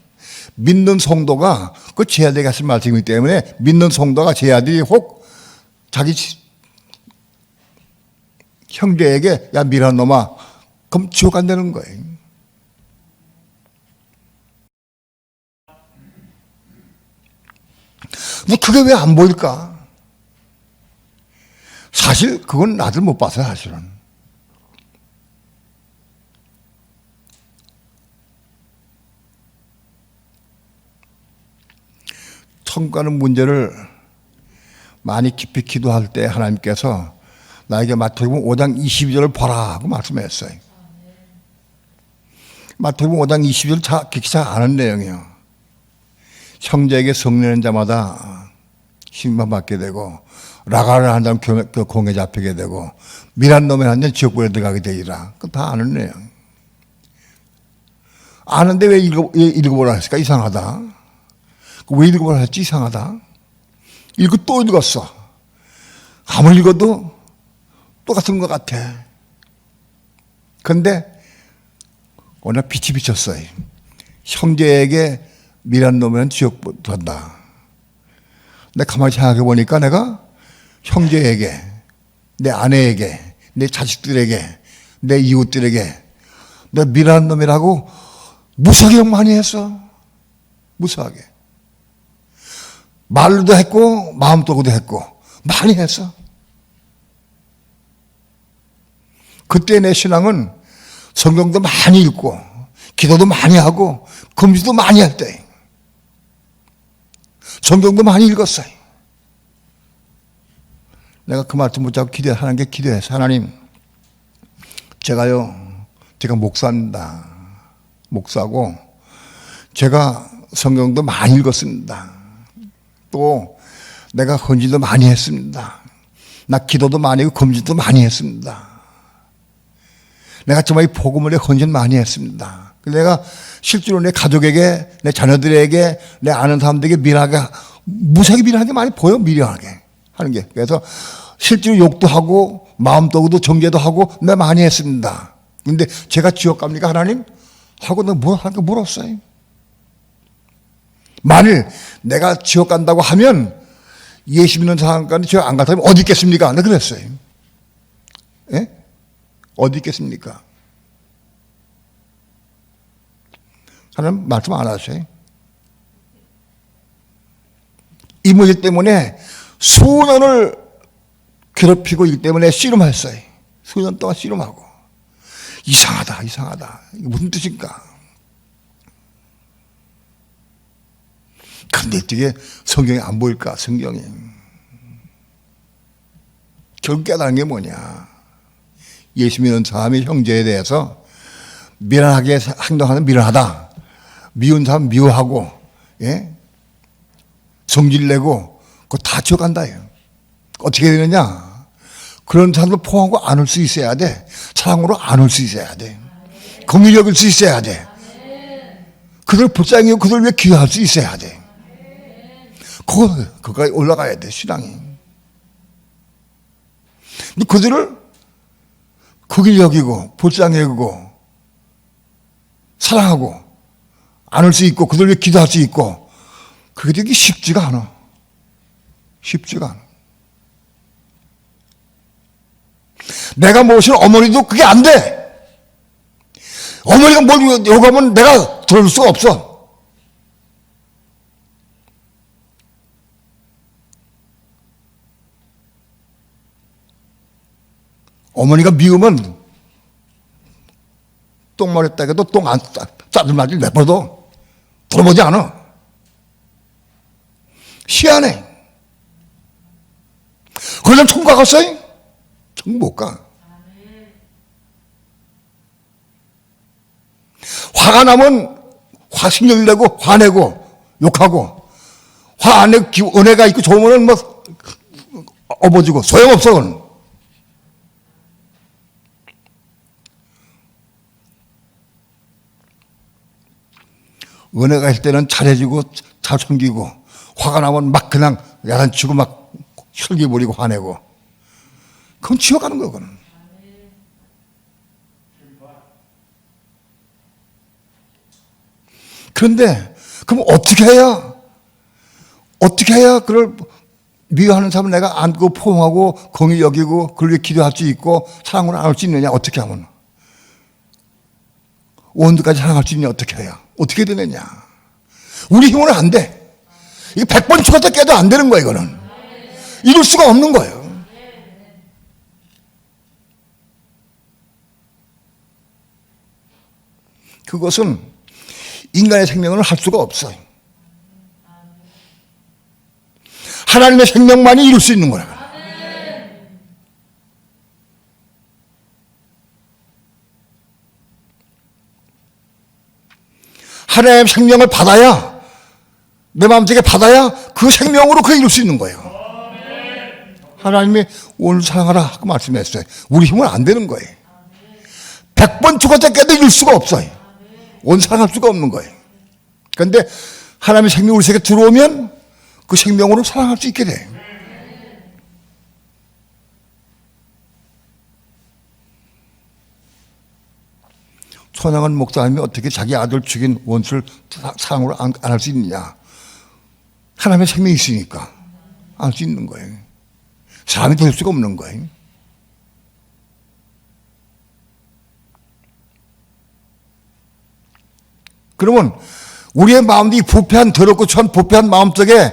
믿는 성도가 그 제 아들에게 하신 말씀이기 때문에 믿는 성도가 제 아들이 혹 자기 형제에게 야 미안 놈아 그럼 지옥 간다는 거예요. 그게 왜 안 보일까? 사실 그건 나들 못 봤어요, 사실은. 천국 가는 문제를 많이 깊이 기도할 때 하나님께서 나에게 마태복음 5장 22절을 보라 하고 말씀했어요. 마태복음 5장 22절 깊이 잘 아는 내용이에요. 형제에게 성내는 자마다 심판 받게 되고 라가를 한 사람 공에 잡히게 되고 미란 놈의 한 자는 지옥불에 들어가게 되리라. 그거 다 아는 내용. 아는데 왜 읽어보라 했을까? 이상하다. 왜 읽어보라 했지? 이상하다. 읽고 또 읽었어. 아무리 읽어도 똑같은 것 같아. 그런데 오늘 빛이 비쳤어요. 형제에게 미란 놈은 지옥 간다. 내가 가만히 생각해 보니까 내가 형제에게, 내 아내에게, 내 자식들에게, 내 이웃들에게 내가 미란 놈이라고 무수하게 많이 했어. 무수하게. 말로도 했고 마음속으로도 했고 많이 했어. 그때 내 신앙은 성경도 많이 읽고 기도도 많이 하고 금지도 많이 할 때 성경도 많이 읽었어요. 내가 그 말씀 붙잡고 기도하는 게 기도해서 하나님 제가 목사입니다. 목사고 제가 성경도 많이 읽었습니다. 또 내가 헌신도 많이 했습니다. 나 기도도 많이 하고 금지도 많이 했습니다. 내가 정말 이 복음을 헌신 많이 했습니다. 내가 실제로 내 가족에게, 내 자녀들에게, 내 아는 사람들에게 미련하게, 무색이 미련하게 많이 보여, 미련하게 하는 게. 그래서 실제로 욕도 하고, 마음속으로도 정죄도 하고, 내가 많이 했습니다. 근데 제가 지옥 갑니까, 하나님? 하고 내가 뭐 하니까 물었어요. 만일 내가 지옥 간다고 하면, 예수 믿는 사람까지 지옥 안 갔다면 어디 있겠습니까? 내가 그랬어요. 예? 어디 있겠습니까? 하나님 말씀 안 하세요. 이 문제 때문에 수년을 괴롭히고 일 때문에 씨름했어요. 수년 동안 씨름하고. 이상하다. 이게 무슨 뜻인가? 근데 어떻게 성경이 안 보일까? 성경이. 결국 깨달은 게 뭐냐? 예수 믿는 사람이 형제에 대해서 미련하게 행동하는 미련하다. 미운 사람 미워하고, 예? 성질내고, 그거 다 지어간다. 어떻게 되느냐? 그런 사람들 포함하고 안을 수 있어야 돼. 사랑으로 안을 수 있어야 돼. 긍휼히 여길 수 있어야 돼. 그들 불쌍히 여기고 그들 위해 기도할 수 있어야 돼. 그거까지 올라가야 돼, 신앙이. 근데 그들을 긍휼히 여기고, 불쌍히 여기고, 사랑하고, 안을 수 있고, 그들 위해 기도할 수 있고, 그게 되게 쉽지가 않아. 쉽지가 않아. 내가 모신 어머니도 그게 안 돼. 어머니가 뭘 요구하면 내가 들을 수가 없어. 어머니가 미우면 똥 마렸다 해도 똥 안 짜증나지 내버려둬. 들어보지 않아. 희한해. 그러면 천국 가겠어요? 천국 못 가. 화가 나면 화신경 내고 화내고 욕하고 화 안 내고 은혜가 있고 좋으면 뭐 업어주고 소용없어. 그건. 은혜가 있을 때는 잘해주고 잘 섬기고 화가 나면 막 그냥 야단치고 막 혈기 부리고 화내고 그건 지옥 가는 거야. 그건. 그런데 그럼 어떻게 해야 그걸 미워하는 사람을 내가 안고 포옹하고 공의 여기고 그를 위해 기도할 수 있고 사랑으로 안을 수 있느냐? 어떻게 하면? 원수까지 사랑할 수 있느냐? 어떻게 해야? 어떻게 되느냐? 우리 힘으로는 안 돼. 이게 100번 죽었다 깨도 안 되는 거야, 이거는. 이룰 수가 없는 거예요. 그것은 인간의 생명을 할 수가 없어요. 하나님의 생명만이 이룰 수 있는 거라. 하나님의 생명을 받아야, 내 마음속에 받아야 그 생명으로 그 이룰 수 있는 거예요. 하나님이 오늘 사랑하라 하고 말씀했어요. 우리 힘은 안 되는 거예요. 100번 죽었다 깨도 이룰 수가 없어요. 온 사랑할 수가 없는 거예요. 그런데 하나님의 생명이 우리 속에 들어오면 그 생명으로 사랑할 수 있게 돼요. 손양은 목사님이 어떻게 자기 아들 죽인 원수를 사랑으로 안 할 수 있느냐? 하나님의 생명이 있으니까 알 수 있는 거예요. 사람이 될 수가 없는 거예요. 그러면 우리의 마음도 이 부패한 더럽고 천 부패한 마음 속에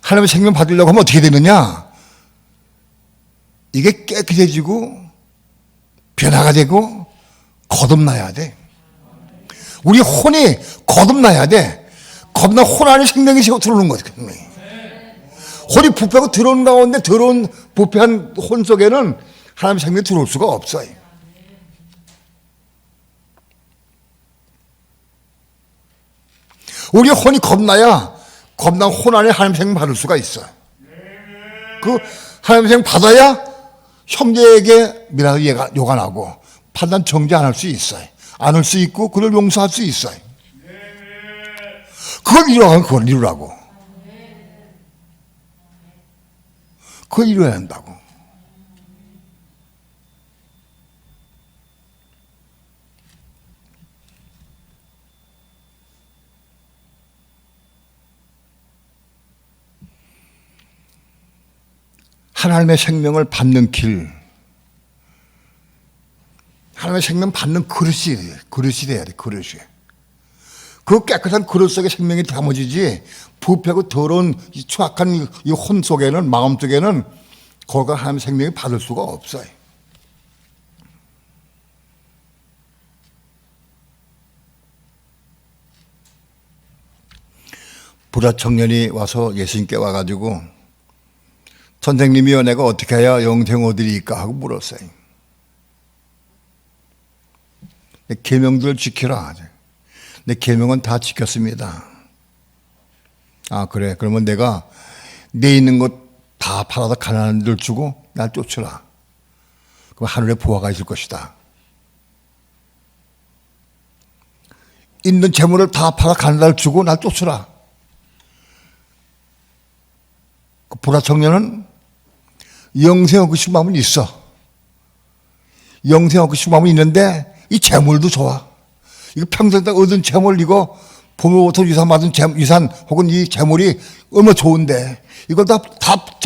하나님의 생명 받으려고 하면 어떻게 되느냐? 이게 깨끗해지고 변화가 되고 거듭나야 돼. 우리 혼이 거듭나야 돼. 거듭나 혼 안에 생명이 들어오는 거지. 혼이 부패하고 들어오는 가운데 들어온 부패한 혼 속에는 하나님의 생명이 들어올 수가 없어요. 우리 혼이 겁나야 겁난 혼 안에 하나님의 생명 받을 수가 있어요. 그 하나님의 생명 받아야 형제에게 미라도 요간하고 판단 정죄 안 할 수 있어요. 안 할 수 있고 그를 용서할 수 있어요. 그걸 이루라고 그걸 이루라고. 그걸 이루어야 한다고. 하나님의 생명을 받는 길, 하나님의 생명 받는 그릇이 돼야 돼, 그릇이. 그 깨끗한 그릇 속에 생명이 담아지지, 부패하고 더러운 이 추악한 이 혼 속에는, 마음 속에는 거기가 하나님의 생명이 받을 수가 없어요. 부자 청년이 와서 예수님께 와가지고 선생님이여 내가 어떻게 해야 영생 얻으리까 하고 물었어요. 내 계명들을 지키라. 내 계명은 다 지켰습니다. 아 그래 그러면 내가 내 있는 것 다 팔아서 가난한 들 주고 날 쫓으라. 그럼 하늘에 보화가 있을 것이다. 있는 재물을 다 팔아 가난한 들 주고 날 쫓으라. 그 부자 청년은 영생 얻고 싶은 마음은 있어. 영생 얻고 싶은 마음은 있는데 이 재물도 좋아. 이거 평생 다 얻은 재물 이거 부모부터 유산 받은 유산 혹은 이 재물이 얼마나 좋은데 이걸 다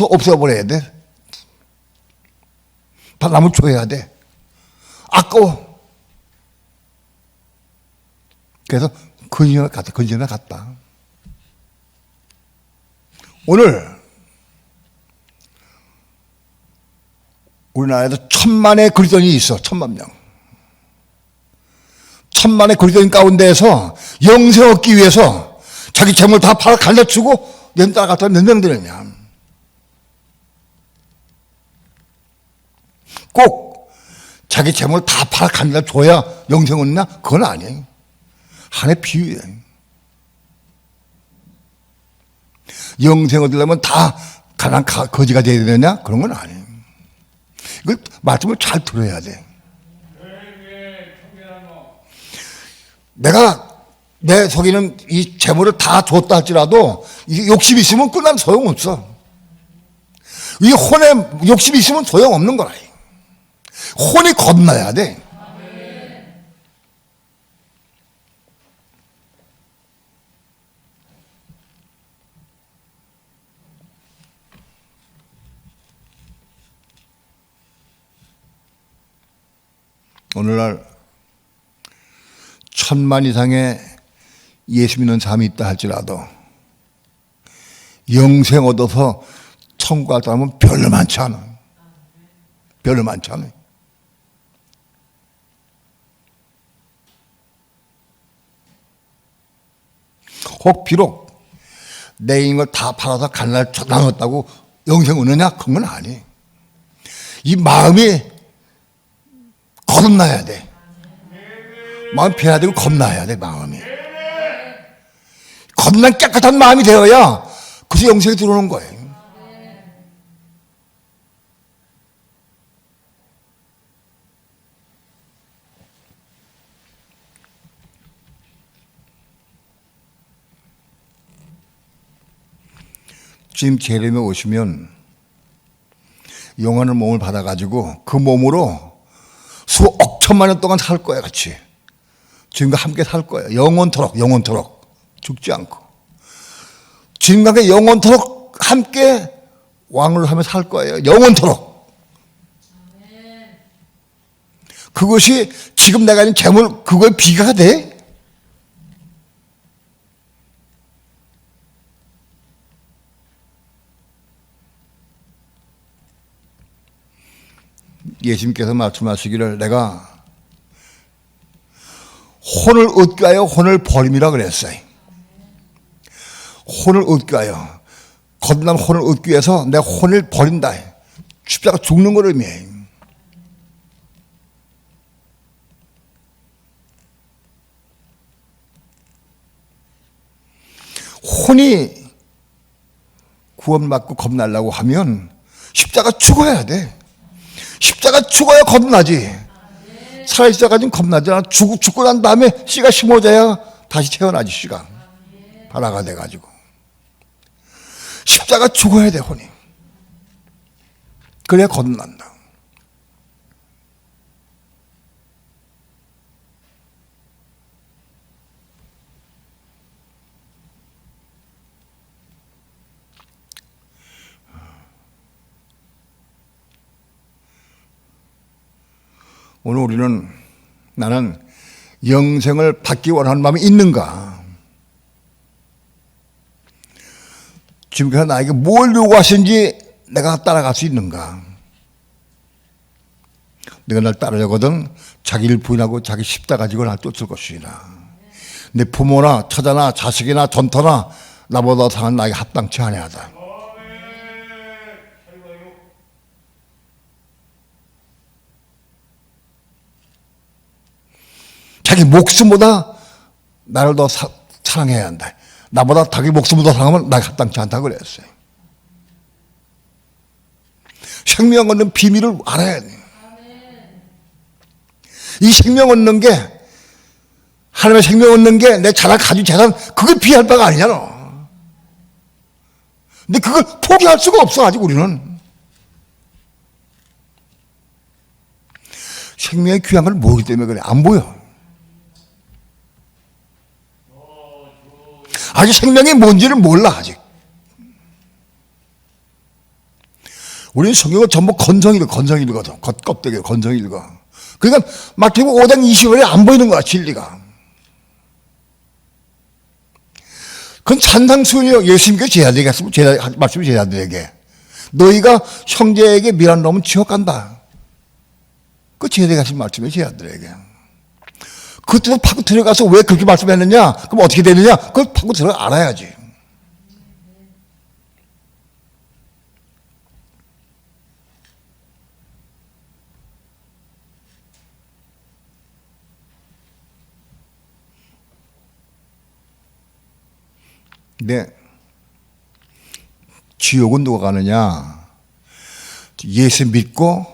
없애버려야 돼. 다 남을 줘야 돼. 아까워. 그래서 근신을 갔다. 오늘 우리나라에도 1000만의 그리스도인이 있어. 1000만 명. 1000만의 그리스도인 가운데에서 영생 얻기 위해서 자기 재물 다 팔아 갈라주고 연 따라갔다 몇 명 되느냐. 꼭 자기 재물 다 팔아 갈라줘야 영생 얻느냐? 그건 아니에요. 하나의 비유예요. 영생 얻으려면 다 가난 거지가 돼야 되느냐? 그런 건 아니에요. 이걸 말씀을 잘 들어야 돼. 내가 내 속에는 이 재물을 다 줬다 할지라도 이 욕심이 있으면 끝나면 소용없어. 이 혼에 욕심이 있으면 소용없는 거라. 혼이 겁나야 돼. 오늘날 1000만 이상의 예수 믿는 사람이 있다 할지라도 영생 얻어서 천국 갈 사람은 별로 많지 않아. 별로 많지 않아. 혹 비록 내 인걸 다 팔아서 갈날 나눴다고 영생 얻느냐? 그건 건 아니에요. 이 마음이 거듭나야 돼. 마음이 변해야 되고 겁나야 돼. 마음이 겁난 깨끗한 마음이 되어야 그래서 영생이 들어오는 거예요. 지금 재림에 오시면 영원한 몸을 받아가지고 그 몸으로 수억 천만 년 동안 살 거예요. 같이 주님과 함께 살 거예요. 영원토록 죽지 않고 주님과 영원토록 함께 왕을 하며 살 거예요. 영원토록. 그것이 지금 내가 있는 재물 그거에 비교가 돼? 예수님께서 말씀하시기를 내가 혼을 얻게 하여 혼을 버림이라 그랬어요. 혼을 얻게 하여 거듭난 혼을 얻기 위해서 내 혼을 버린다. 십자가 죽는 걸 의미해. 혼이 구원받고 겁나려고 하면 십자가 죽어야 돼. 십자가 죽어야 겁나지. 살아있어가지고 겁나지 않아. 죽고 난 다음에 씨가 심어져야 다시 태어나지. 씨가 발화가 돼가지고 십자가 죽어야 돼. 혼이. 그래야 겁난다. 오늘 우리는 나는 영생을 받기 원하는 마음이 있는가? 지금까지 나에게 뭘 요구하시는지 내가 따라갈 수 있는가? 내가 날 따르려거든 자기를 부인하고 자기 십자가 지고 날 쫓을 것이라. 내 부모나 처자나 자식이나 전터나 나보다 상한 나에게 합당치 아니하다. 자기 목숨보다 나를 더 사랑해야 한다. 나보다 자기 목숨을 더 사랑하면 나에게 합당치 않다고 그랬어요. 생명 얻는 비밀을 알아야 돼. 이 생명 얻는 게 하나님의 생명 얻는 게 내 자랑 가진 재산 그걸 비할 바가 아니잖아. 근데 그걸 포기할 수가 없어 아직 우리는. 생명의 귀한 걸 모르기 때문에 그래. 안 보여. 아직 생명이 뭔지를 몰라 아직. 우리는 성경을 전부 건성 읽거든. 겉껍데기 건성 읽어. 그러니까 마태복음 5장 20절에 안 보이는 거야 진리가. 그건 산상수훈이요. 예수님께서 제자들에게 말씀이 제자들에게 너희가 형제에게 미란 놈은 지옥 간다. 그 제자들에게 하신 말씀이에요. 제자들에게. 그것도 파고 들어가서 왜 그렇게 말씀했느냐? 그럼 어떻게 되느냐? 그걸 파고 들어가 알아야지. 근데 지옥은 누가 가느냐? 예수 믿고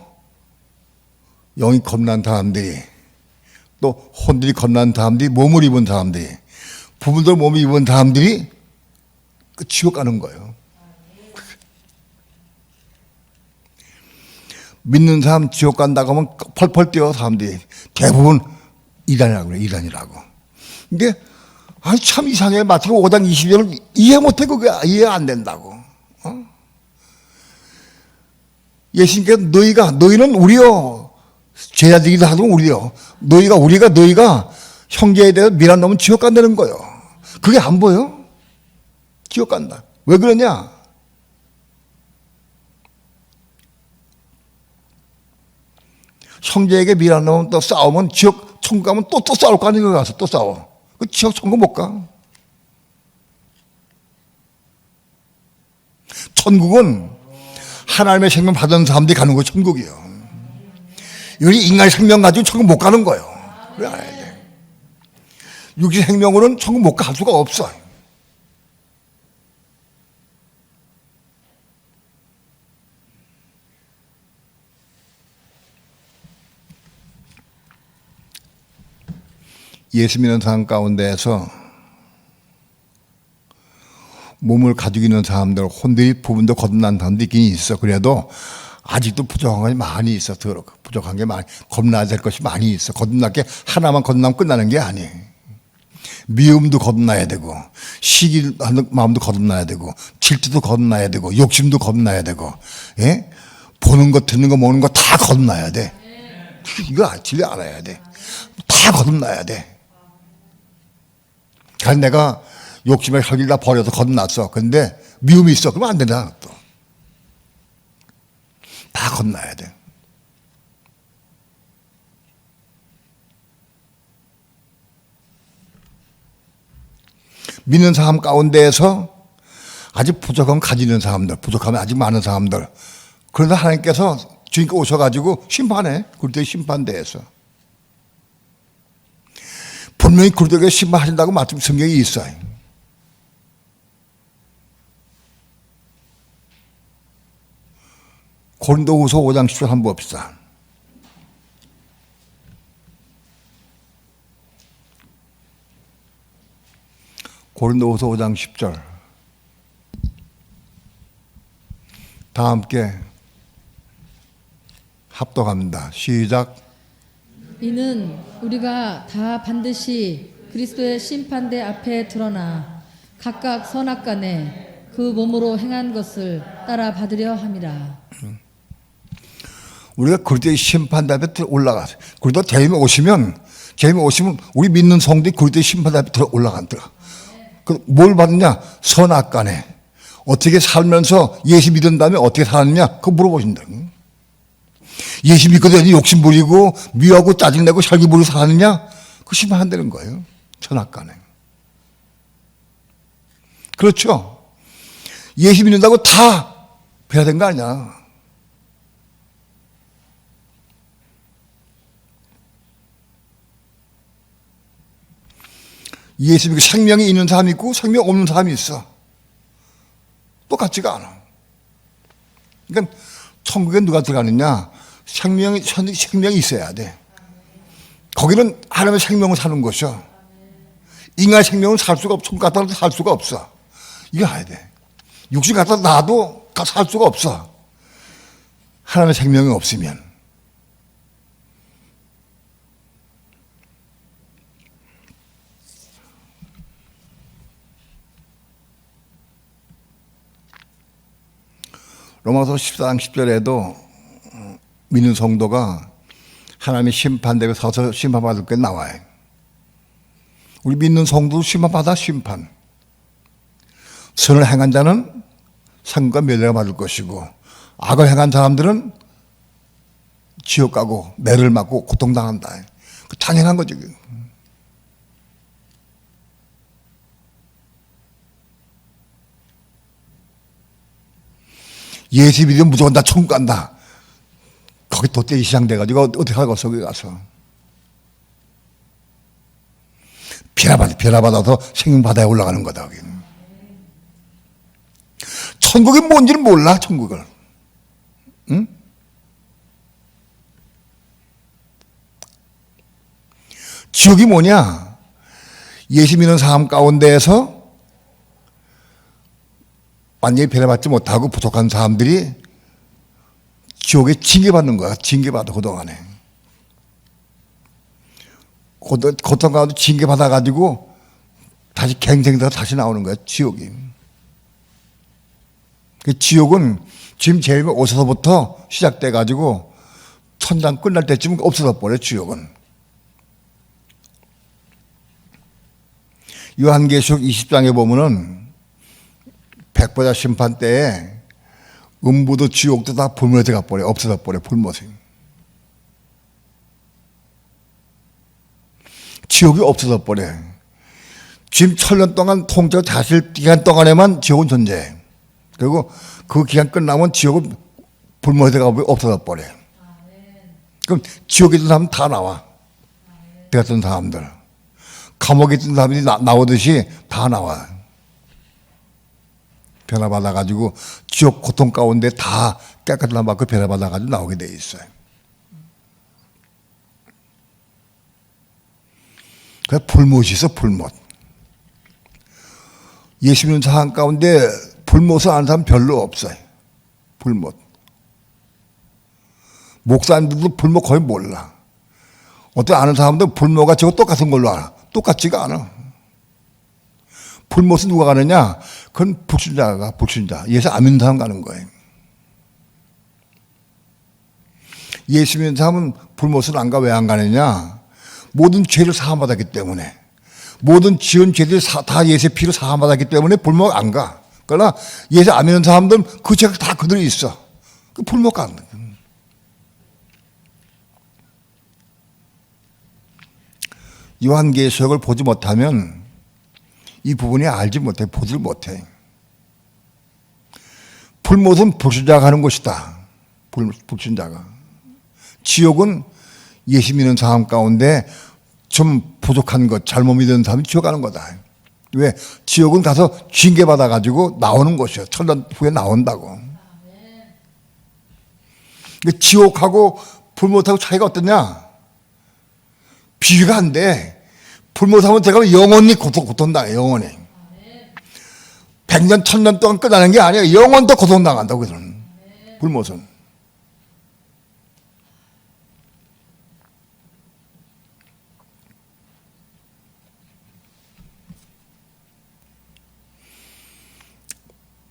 영이 겁난 사람들이 또 혼들이 겁난 사람들이 몸을 입은 사람들이 부부들 몸을 입은 사람들이 그 지옥 가는 거예요. 믿는 사람 지옥 간다고 하면 펄펄 뛰어 사람들이 대부분 이단이라고 그래. 이단이라고. 근데 아니 참 이상해. 마태복음 5장 20절을 이해 못해. 그게 이해 안 된다고. 예수님께서 너희는 우리요 제자들이기도 하고 우리요. 너희가 형제에 대해서 미란 놈은 지옥 간다는 거예요. 그게 안 보여? 지옥 간다. 왜 그러냐? 형제에게 미란 놈은 또 싸우면 지옥 천국 가면 또 싸울 거 아니에요. 가서 또 싸워. 그 지옥 천국 못 가. 천국은 하나님의 생명 받은 사람들이 가는 거 천국이에요. 여기 인간의 생명 가지고 천국 못 가는 거예요. 그래 알아야 돼. 육신 생명으로는 천국 못 갈 수가 없어. 예수 믿는 사람 가운데에서 몸을 가지고 있는 사람들, 혼들이 부분도 거듭난 사람도 있긴 있어. 그래도 아직도 부족한 것이 많이 있어. 부족한 게 많이, 겁나야 될 것이 많이 있어. 거듭날 게 하나만 거듭나면 끝나는 게 아니에요. 미움도 거듭나야 되고, 시기하는 마음도 거듭나야 되고, 질투도 거듭나야 되고, 욕심도 거듭나야 되고, 예? 보는 거, 듣는 거, 먹는 거 다 거듭나야 돼. 이거 진짜 알아야 돼. 다 거듭나야 돼. 그래서 내가 욕심에 혈기를 다 버려서 거듭났어. 근데 미움이 있어. 그러면 안 된다. 또. 다 거듭나야 돼. 믿는 사람 가운데에서 아직 부족함 가지는 사람들, 부족함이 아직 많은 사람들. 그러나 하나님께서 주님께 오셔가지고 심판해. 그때 심판대에서. 분명히 그들에게 심판하신다고 말씀 성경이 있어요. 고린도후서 5장 10절 한번 봅시다. 고린도후서 5장 10절. 다 함께 합독합니다. 시작. 이는 우리가 다 반드시 그리스도의 심판대 앞에 드러나 각각 선악간에 그 몸으로 행한 것을 따라 받으려 함이라. 우리가 그리스도의 심판대 앞에 올라가서, 그리스도 재림에 오시면 우리 믿는 성도들이 그리스도의 심판대 앞에 올라간다. 뭘 받느냐? 선악간에 어떻게 살면서 예수 믿은 다음에 어떻게 살았느냐? 그거 물어보신다. 예수 믿거든 욕심 부리고 미워하고 짜증내고 혈기 부리고 살았느냐? 그거 심판한다는 거예요. 선악간에. 그렇죠? 예수 믿는다고 다 배야 된 거 아니야. 예수 믿고 생명이 있는 사람이 있고 생명 없는 사람이 있어. 똑같지가 않아. 그러니까 천국에 누가 들어가느냐? 생명이 있어야 돼. 거기는 하나님의 생명을 사는 것이야. 인간의 생명은 살 수가 없어. 천국 같아도 살 수가 없어. 이거 알아야 돼. 육신 같아 나도 살 수가 없어. 하나님의 생명이 없으면. 로마서 14장 10절에도 믿는 성도가 하나님의 심판대에 서서 심판받을 게 나와요. 우리 믿는 성도도 심판받아. 심판. 선을 행한 자는 상과 멸례를 받을 것이고 악을 행한 사람들은 지옥 가고 매를 맞고 고통당한다. 그 당연한 거지. 예수 믿으면 무조건 다 천국 간다. 거기 돛대기 시장돼가지고 어떻게 하겠어, 거기 가서. 변화받아서 생명바다에 올라가는 거다, 거기는. 천국이 뭔지를 몰라, 천국을. 응? 지옥이 뭐냐? 예수 믿는 사람 가운데에서 완전히 변화받지 못하고 부족한 사람들이 지옥에 징계받는 거야. 징계받아, 그동안에. 고통 가운데 징계받아가지고 다시 갱생돼서 다시 나오는 거야, 지옥이. 그 지옥은 지금 재림에 오셔서부터 시작돼가지고 천당 끝날 때쯤 없어져 버려 지옥은. 요한계시록 20장에 보면은 백보자 심판 때에 음부도 지옥도 다 불못에 들어가 버려. 없어져 버려. 불못에. 지옥이 없어져 버려. 지금 1000년 동안 통째로 다스릴 기간 동안에만 지옥은 존재해. 그리고 그 기간 끝나면 지옥은 불못에 들어가 버려. 없어져 버려. 그럼 지옥에 있던 사람 다 나와. 들어갔던 사람들. 감옥에 있던 사람들이 나오듯이 다 나와. 변화받아가지고 지옥 고통 가운데 다 깨끗한 받고 변화받아가지고 나오게 돼 있어요. 그래서 불못이 있어, 불못. 예수 믿는 사람 가운데 불못을 아는 사람 별로 없어요. 불못. 목사님들도 불못 거의 몰라. 어떤 아는 사람도 불못과 저거 똑같은 걸로 알아. 똑같지가 않아. 불못은 누가 가느냐? 그건 불신자가, 불신자. 예수 안 믿는 사람 가는 거예요. 예수 믿는 사람은 불못을 안 가. 왜 안 가느냐? 모든 죄를 사함받았기 때문에. 모든 지은 죄들이 다 예수의 피로 사함받았기 때문에 불못 안 가. 그러나 예수 안 믿는 사람들은 그 죄가 다 그대로 있어. 그 불못 가는 거예요. 요한계시록을 보지 못하면 이 부분이 알지 못해, 보질 못해. 불못은 불신자가 가는 곳이다. 불신자가. 지옥은 예수 믿는 사람 가운데 좀 부족한 것, 잘못 믿는 사람이 지옥 가는 거다. 왜? 지옥은 가서 징계받아가지고 나오는 곳이야. 1000년 후에 나온다고. 지옥하고 불못하고 차이가 어떠냐? 비교가 안 돼. 불못하면 제가 영원히 고통당해, 영원히. 100년, 1000년 동안 끝나는 게 아니야. 영원도 고통당한다고, 그래서는. 불못은.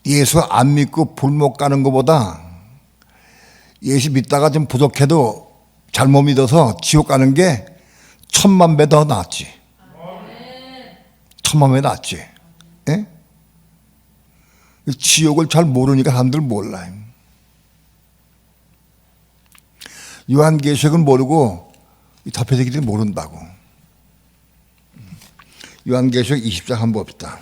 예수 안 믿고 불못 가는 것보다 예수 믿다가 좀 부족해도 잘못 믿어서 지옥 가는 게 1000만 배 더 낫지. 1000만 배 낫지. 예? 지옥을 잘 모르니까 사람들 몰라요. 요한계시록은 모르고 답해지기를 모른다고. 요한계시록 20장 한번 봅시다.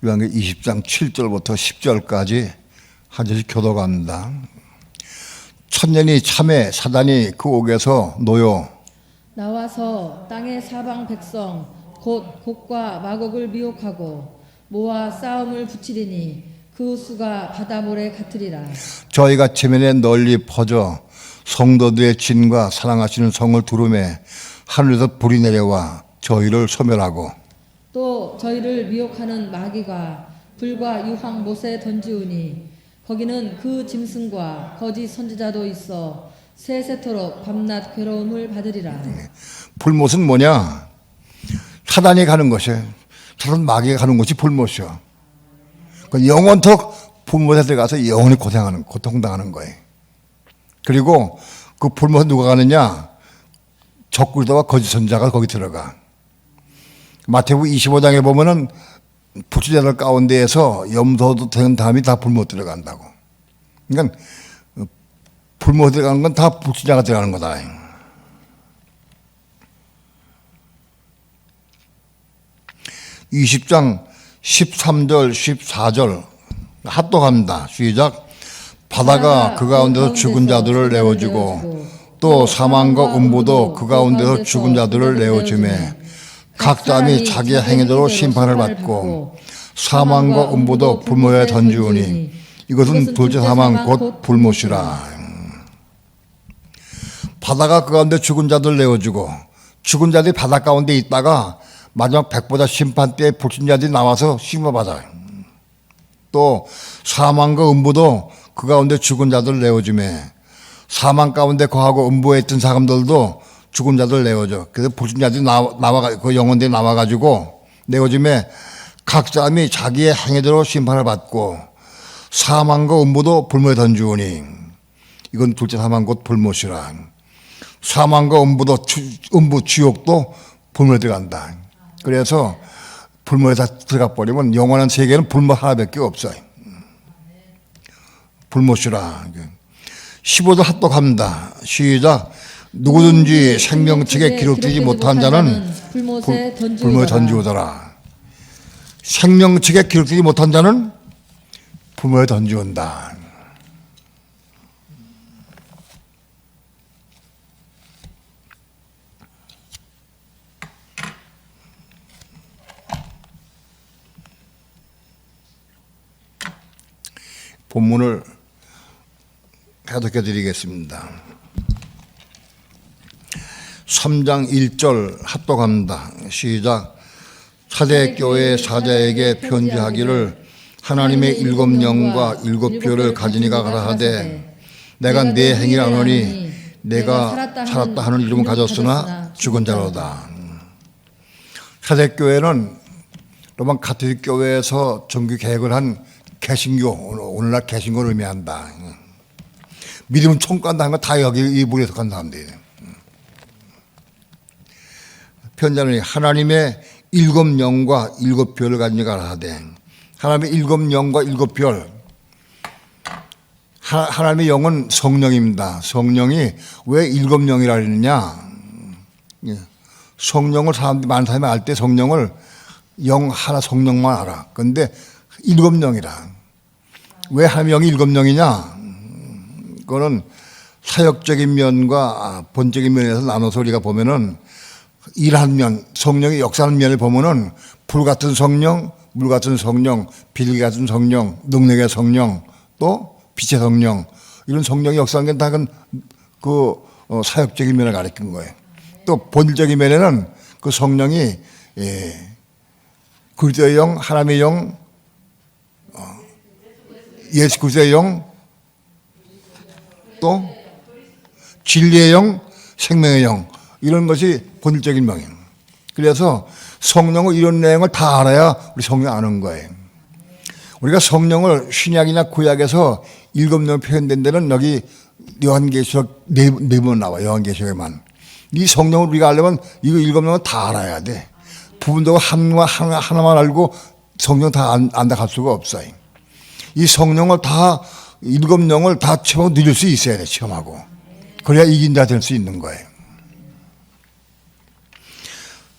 요한계시록 20장 7절부터 10절까지 한 절씩 교도갑니다. 천년이 참에 사단이 그 옥에서 놓여 나와서 땅의 사방 백성 곧 곡과 마곡을 미혹하고 모아 싸움을 붙이리니 그 수가 바다모래 같으리라. 저희가 체면에 널리 퍼져 성도들의 진과 사랑하시는 성을 두루매 하늘에서 불이 내려와 저희를 소멸하고 또 저희를 미혹하는 마귀가 불과 유황 못에 던지우니 거기는 그 짐승과 거짓 선지자도 있어 세세토록 밤낮 괴로움을 받으리라. 불못은 뭐냐? 사단이 가는 것이에요. 사단 마귀가 가는 것이 불못이요. 영원토록 불못에 들어가서 영원히 고통당하는 거예요. 그리고 그 불못에 누가 가느냐? 적그리스도와 거짓 선지자가 거기 들어가. 마태복음 25장에 보면은 불신자들 가운데에서 염소도 된 다음에 다 불못 들어간다고. 그러니까 불못 들어가는 건 다 불신자가 들어가는 거다. 20장 13절 14절 합독합니다. 시작. 바다가 그 가운데서 죽은 자들을 내어주고 또 사망과 음부도 그 가운데서 죽은 자들을 내어주매 각 사람이 자기의 행위대로 심판을 받고 사망과 음부도 불못에 던지우니 이것은 둘째 사망 곧 불못이라. 바다가 그 가운데 죽은 자들 내어주고 죽은 자들이 바다 가운데 있다가 마지막 백보자 심판 때 불신자들이 나와서 심어받아요. 또 사망과 음부도 그 가운데 죽은 자들 내어주매 사망 가운데 거하고 음부에 있던 사람들도 죽은 자들 내어줘. 그래서 불순자들이 그 영혼들이 나와가지고 내어줌에 각 사람이 자기의 행위대로 심판을 받고 사망과 음부도 불모에 던지우니 이건 둘째 사망 곧 불못이라. 사망과 음부도 음부 지옥도 불모에 들어간다. 그래서 불모에 다 들어가 버리면 영원한 세계는 불못 하나밖에 없어요. 불못이라. 15절 합독합니다. 시작. 누구든지 생명책에 기록되지 못한 자는 불못에 던지우더라. 생명책에 기록되지 못한 자는 불모에 던지운다. 본문을 해석해 드리겠습니다. 3장 1절 합독합니다. 시작. 차대교회 사자에게 편지하기를 하나님의 일곱 영과 일곱 표를 가지니가 가라하되 내가 네 행위를 아노니 내가 살았다 하는 이름을 가졌으나 죽은 자로다. 차대교회는 로마 가톨릭 교회에서 정규 개혁을 한 개신교, 오늘날 개신교를 의미한다. 믿음은 총간다 하는 거 다 여기 이 부분에 속한 사람들이에요. 편지하니 하나님의 일곱 영과 일곱 별을 가지니가 하되 하나님의 일곱 영과 일곱 별. 하나님의 영은 성령입니다. 성령이 왜 일곱 영이라 그러느냐? 성령을 많은 사람이 알 때 성령을 영 하나 성령만 알아. 그런데 일곱 영이라. 왜 하나님의 영이 일곱 영이냐? 그거는 사역적인 면과 본적인 면에서 나눠서 우리가 보면은 일하는 면, 성령이 역사하는 면을 보면은 불 같은 성령, 물 같은 성령, 비둘기 같은 성령, 능력의 성령, 또 빛의 성령, 이런 성령이 역사하는 게 다 그 사역적인 면을 가리킨 거예요. 또 본질적인 면에는 그 성령이 그리스도의 영, 하나님의 영, 예수 그리스도의 영, 또 진리의 영, 생명의 영, 이런 것이 본질적인 명이에요. 그래서 성령의 이런 내용을 다 알아야 우리 성령 아는 거예요. 우리가 성령을 신약이나 구약에서 일곱 명 표현된 데는 여기 요한계시록 네 번 나와요. 요한계시록에만. 이 성령을 우리가 알려면 이거 일곱 명은 다 알아야 돼. 부분도 하나만 알고 성령 다 안다 갈 수가 없어요. 이 성령을 다 일곱 명을 다 체험하고 누릴 수 있어야 돼. 체험하고. 그래야 이긴 자 될 수 있는 거예요.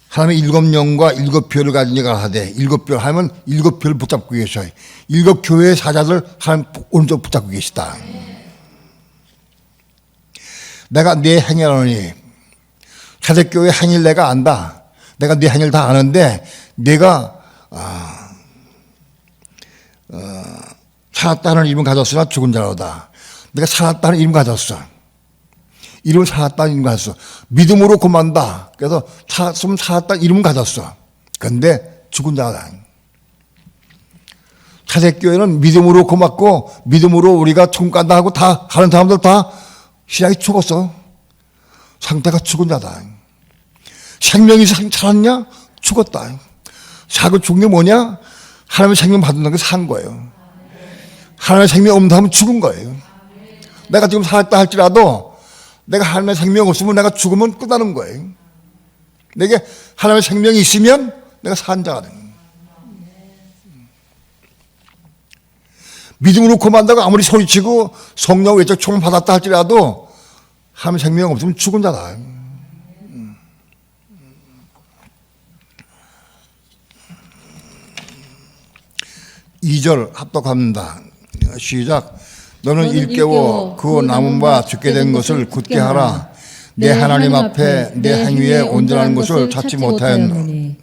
하나님의 일곱 영과 일곱 표를 가진 자가 하되 일곱 표 하면 일곱 표를 붙잡고 계셔요. 일곱 교회의 사자들 하나님 오른쪽 붙잡고 계시다. 내가 네 행위하노니 차대교회 행위를 내가 안다. 내가 네 행위를 다 아는데 내가 살았다는 이름 가졌으나 죽은 자로다. 내가 살았다는 이름 가졌어. 이름을 살았다는 이름 가졌어. 믿음으로 고만다. 그래서 살았다는 이름 가졌어. 그런데 죽은 자다. 차대교회는 믿음으로 고맙고 믿음으로 우리가 천국 간다 하고 다 가는 사람들 다 신앙이 죽었어. 상태가 죽은 자다. 생명이 살았냐? 죽었다. 사고 죽는 게 뭐냐? 하나님의 생명 받는 게 산 거예요. 하나님의 생명 없는 사람은 죽은 거예요. 내가 지금 살았다 할지라도 내가 하나님의 생명 없으면 내가 죽으면 끝나는 거예요. 내게 하나님의 생명이 있으면 내가 산 자가 됩니다. 믿음으로 고만다고 아무리 소리치고 성령 외적 총을 받았다 할지라도 하나님의 생명 없으면 죽은 자다. 이 절 합독합니다. 시작. 너는 일깨워 그 남은 바 죽게 된 것을 굳게 하라. 내 하나님 앞에 내 행위에 온전한 것을 찾지 못하였노니.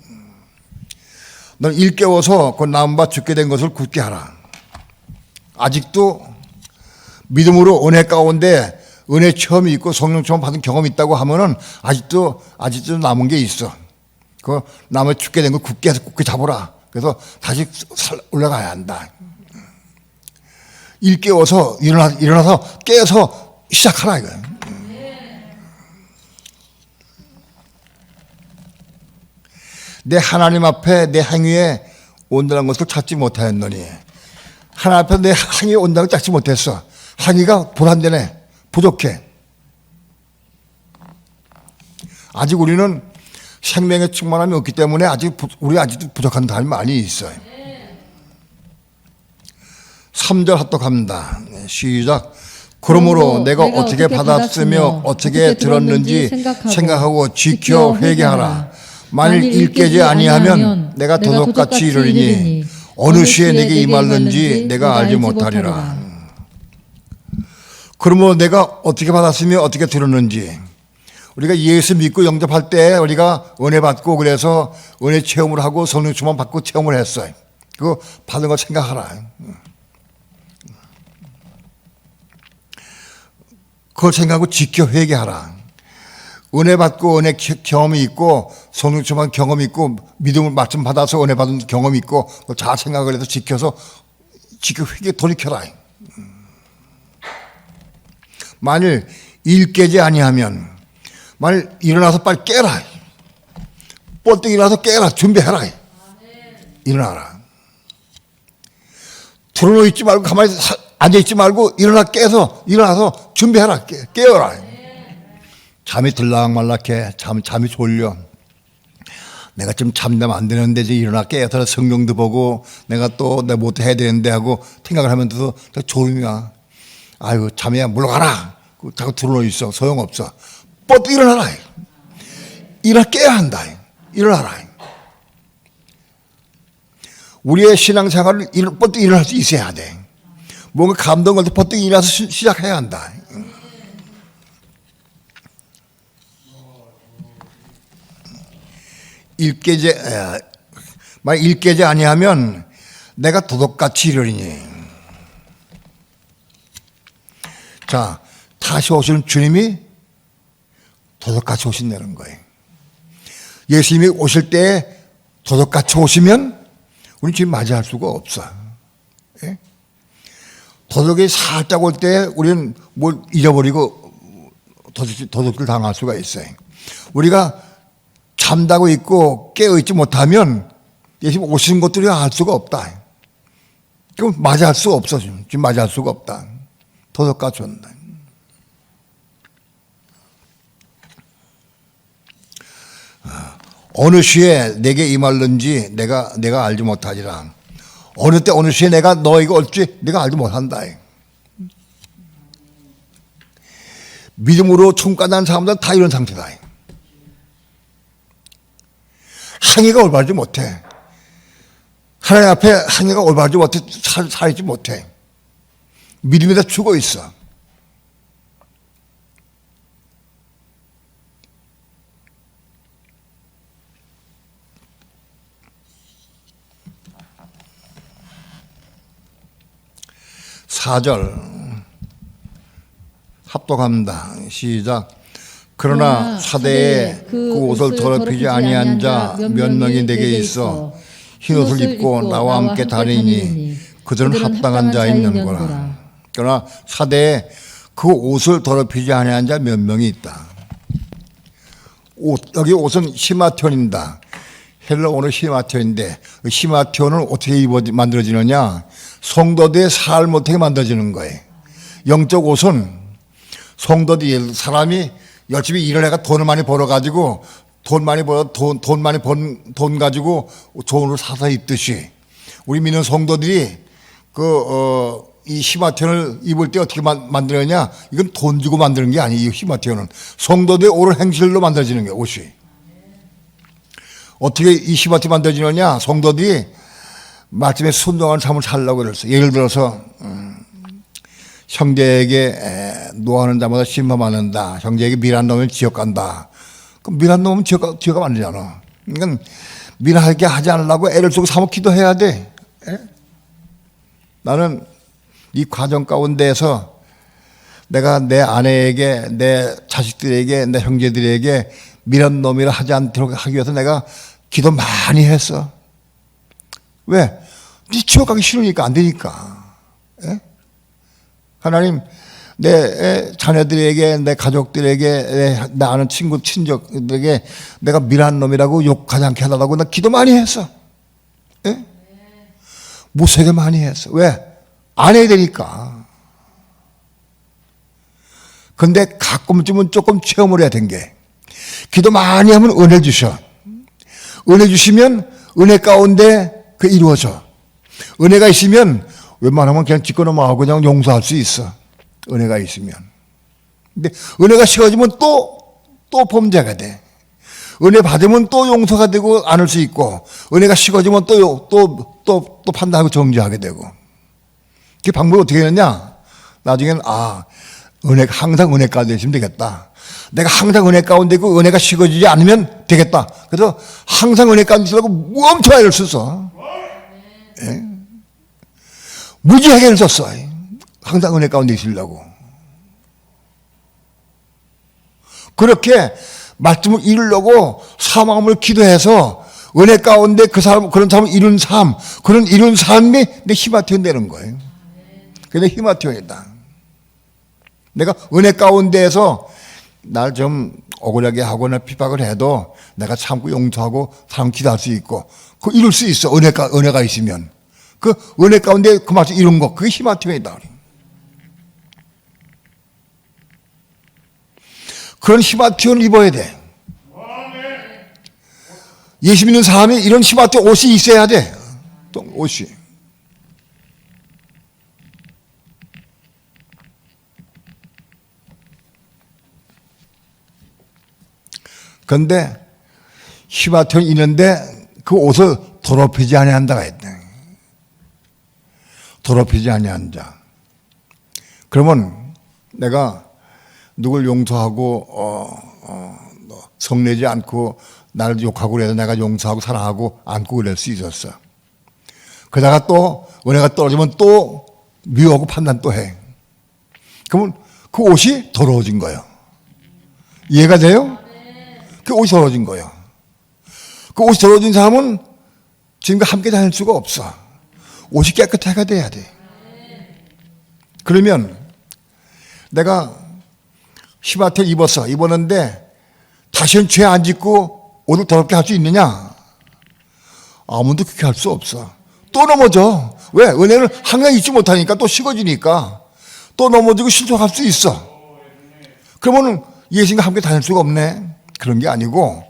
너는 일깨워서 그 남은 바 죽게 된 것을 굳게 하라. 아직도 믿음으로 은혜 가운데 은혜 체험이 있고 성령 체험 받은 경험이 있다고 하면은 아직도 남은 게 있어. 그 남의 죽게 된 거 굳게 해서 굳게 잡으라. 그래서 다시 올라가야 한다. 일깨워서 일어나서 깨서 시작하라 이거야. 내 하나님 앞에 내 행위에 온전한 것을 찾지 못하였노니, 하나님 앞에 내 행위에 온전한 것을 찾지 못했어. 행위가 불완전해, 부족해. 아직 우리는 생명의 충만함이 없기 때문에 우리 아직도 부족한 사람이 많이 있어요. 3절 합독합니다. 시작. 그러므로 내가 어떻게 받았으며 어떻게 들었는지 생각하고 지켜 회개하라. 만일 읽게지 아니하면 내가 도둑같이 이르리니 어느 시에 내게 임할는지 내가 알지 못하리라. 그러므로 내가 어떻게 받았으며 어떻게 들었는지, 우리가 예수 믿고 영접할 때 우리가 은혜 받고 그래서 은혜 체험을 하고 성령 충만 받고 체험을 했어요. 그거 받은 거 생각하라. 그걸 생각하고 지켜 회개하라. 은혜 받고 은혜 경험이 있고 성령 충만 경험이 있고 믿음을 말씀 받아서 은혜 받은 경험이 있고 잘 생각을 해서 지켜 회개 돌이켜라. 만일 일깨지 아니하면, 만일 일어나서 빨리 깨라. 뻘떡 일어나서 깨라. 준비해라. 일어나라. 들어놓 있지 말고 가만히 앉아있지 말고 일어나서 준비해라. 깨어라. 잠이 들락말락해. 잠이 졸려. 내가 좀 잠자면 안 되는데 이제 일어나 깨서 성경도 보고 내가 또 내 뭐 해야 되는데 하고 생각을 하면서도 졸음이 와. 아이고 잠이야 물러가라. 자꾸 들어놓 있어. 소용없어. 뻗 일어나라. 깨야 한다. 일어나라. 우리의 신앙생활을 뻗 일어날 수 있어야 돼. 뭔가 감동을 때 뻗 일어나서 시작해야 한다. 만약 읽게지 아니하면 내가 도둑같이 이르리니. 자, 다시 오시는 주님이 도둑같이 오신다는 거예요. 예수님이 오실 때 도둑같이 오시면 우리 지금 맞이할 수가 없어. 예? 도둑이 살짝 올 때 우리는 뭘 잊어버리고 도둑질 당할 수가 있어요. 우리가 잠자고 있고 깨어있지 못하면 예수님 오시는 것들이 알 수가 없다. 그럼 맞이할 수가 없어. 지금 맞이할 수가 없다. 도둑같이 온다. 어느 시에 내게 임할는지 내가 알지 못하리라. 어느 때 어느 시에 내가 너에게 올지 내가 알지 못한다. 믿음으로 충만한 사람들은 다 이런 상태다. 행위가 올바르지 못해. 하나님 앞에 행위가 올바르지 못해. 살지 못해. 믿음이 다 죽어 있어. 사절 합독합니다. 시작. 그러나 사대에 그 옷을 더럽히지 아니한 자 몇 명이 내게 있어 흰옷을 입고 나와 함께 다니니 그들은 합당한 자 있는거라. 그러나 사대에 그 옷을 더럽히지 아니한 자 몇 명이 있다. 여기 옷은 시마티온입니다. 헬라어로 시마티온인데 시마티온은 어떻게 만들어지느냐? 성도들의 삶을 어떻게 만들어지는 거예요. 영적 옷은 성도들이, 사람이 열심히 일을 해가 돈을 많이 벌어가지고 돈 많이 번 돈 가지고 좋은 옷을 사서 입듯이 우리 믿는 성도들이 이 시마티온을 입을 때 어떻게 만들느냐? 이건 돈 주고 만드는 게 아니에요. 이 시마티온은 성도들의 옳은 행실로 만들어지는 거예요. 옷이. 어떻게 이 시마티온 만들어지느냐? 성도들이 말씀에 순종하는 삶을 살려고 그랬어. 예를 들어서 형제에게 노하는 자마다 심판받는다. 형제에게 밀한 놈은 지옥 간다. 그럼 밀한 놈은 지옥 가면 안 되잖아. 그러니까 밀하게 하지 않으려고 애를 쓰고 사모 기도해야 돼. 나는 이 과정 가운데에서 내가 내 아내에게, 내 자식들에게, 내 형제들에게 밀한 놈이라 하지 않도록 하기 위해서 내가 기도 많이 했어. 왜? 네 지옥 가기 싫으니까 안 되니까. 예? 하나님, 내 자녀들에게, 내 가족들에게, 내 아는 친구, 친족들에게 내가 미란 놈이라고 욕하지 않게 하려고 나 기도 많이 했어. 예? 무색에 많이 했어. 왜? 안 해야 되니까. 근데 가끔쯤은 조금 체험을 해야 된 게, 기도 많이 하면 은혜 주셔. 은혜 주시면 은혜 가운데 그 이루어져. 은혜가 있으면 웬만하면 그냥 짚고 넘어가고 그냥 용서할 수 있어. 은혜가 있으면. 근데 은혜가 식어지면 또 범죄가 돼. 은혜 받으면 또 용서가 되고 않을 수 있고, 은혜가 식어지면 또 판단하고 정죄하게 되고. 그 방법이 어떻게 되느냐? 나중에는, 은혜가 항상 은혜 가운데 있으면 되겠다. 내가 항상 은혜 가운데 있고 은혜가 식어지지 않으면 되겠다. 그래서 항상 은혜 가운데 있으려고 엄청 애를 썼어. 예? 무지하게 애를 썼어. 항상 은혜 가운데 있으려고. 그렇게 말씀을 이루려고 사망을 기도해서 은혜 가운데 그런 사람을 이룬 삶, 그런 이룬 삶이 내 히마티온 되는 거예요. 그게 내 히마티온이다. 내가 은혜 가운데에서 날 좀 억울하게 하거나 핍박을 해도 내가 참고 용서하고 사람 기도할 수 있고, 그거 이룰 수 있어. 은혜가 있으면. 그 은혜 가운데 그 말씀 이룬 거, 그게 히마티온이다. 그런 히마티온을 입어야 돼. 예수 믿는 사람이 이런 히마티온 옷이 있어야 돼. 또 옷이. 그런데 히마티온이 있는데 그 옷을 더럽히지 아니한다가 있다. 더럽히지 아니한다. 그러면 내가 누굴 용서하고 성내지 않고 나를 욕하고 그래도 내가 용서하고 사랑하고 안고 그럴 수 있었어. 그러다가 또 은혜가 떨어지면 또 미워하고 판단 또 해. 그러면 그 옷이 더러워진 거예요. 이해가 돼요? 그 옷이 더러워진 거예요. 그 옷이 더러워진 사람은 지금과 함께 다닐 수가 없어. 옷이 깨끗하게 돼야 돼. 그러면 내가 히마티온 입었는데 다시는 죄 안 짓고 옷을 더럽게 할 수 있느냐? 아무도 그렇게 할 수 없어. 또 넘어져. 왜? 은혜는 항상 잊지 못하니까, 또 식어지니까 또 넘어지고 실족할 수 있어. 그러면 예수님과 함께 다닐 수가 없네. 그런 게 아니고,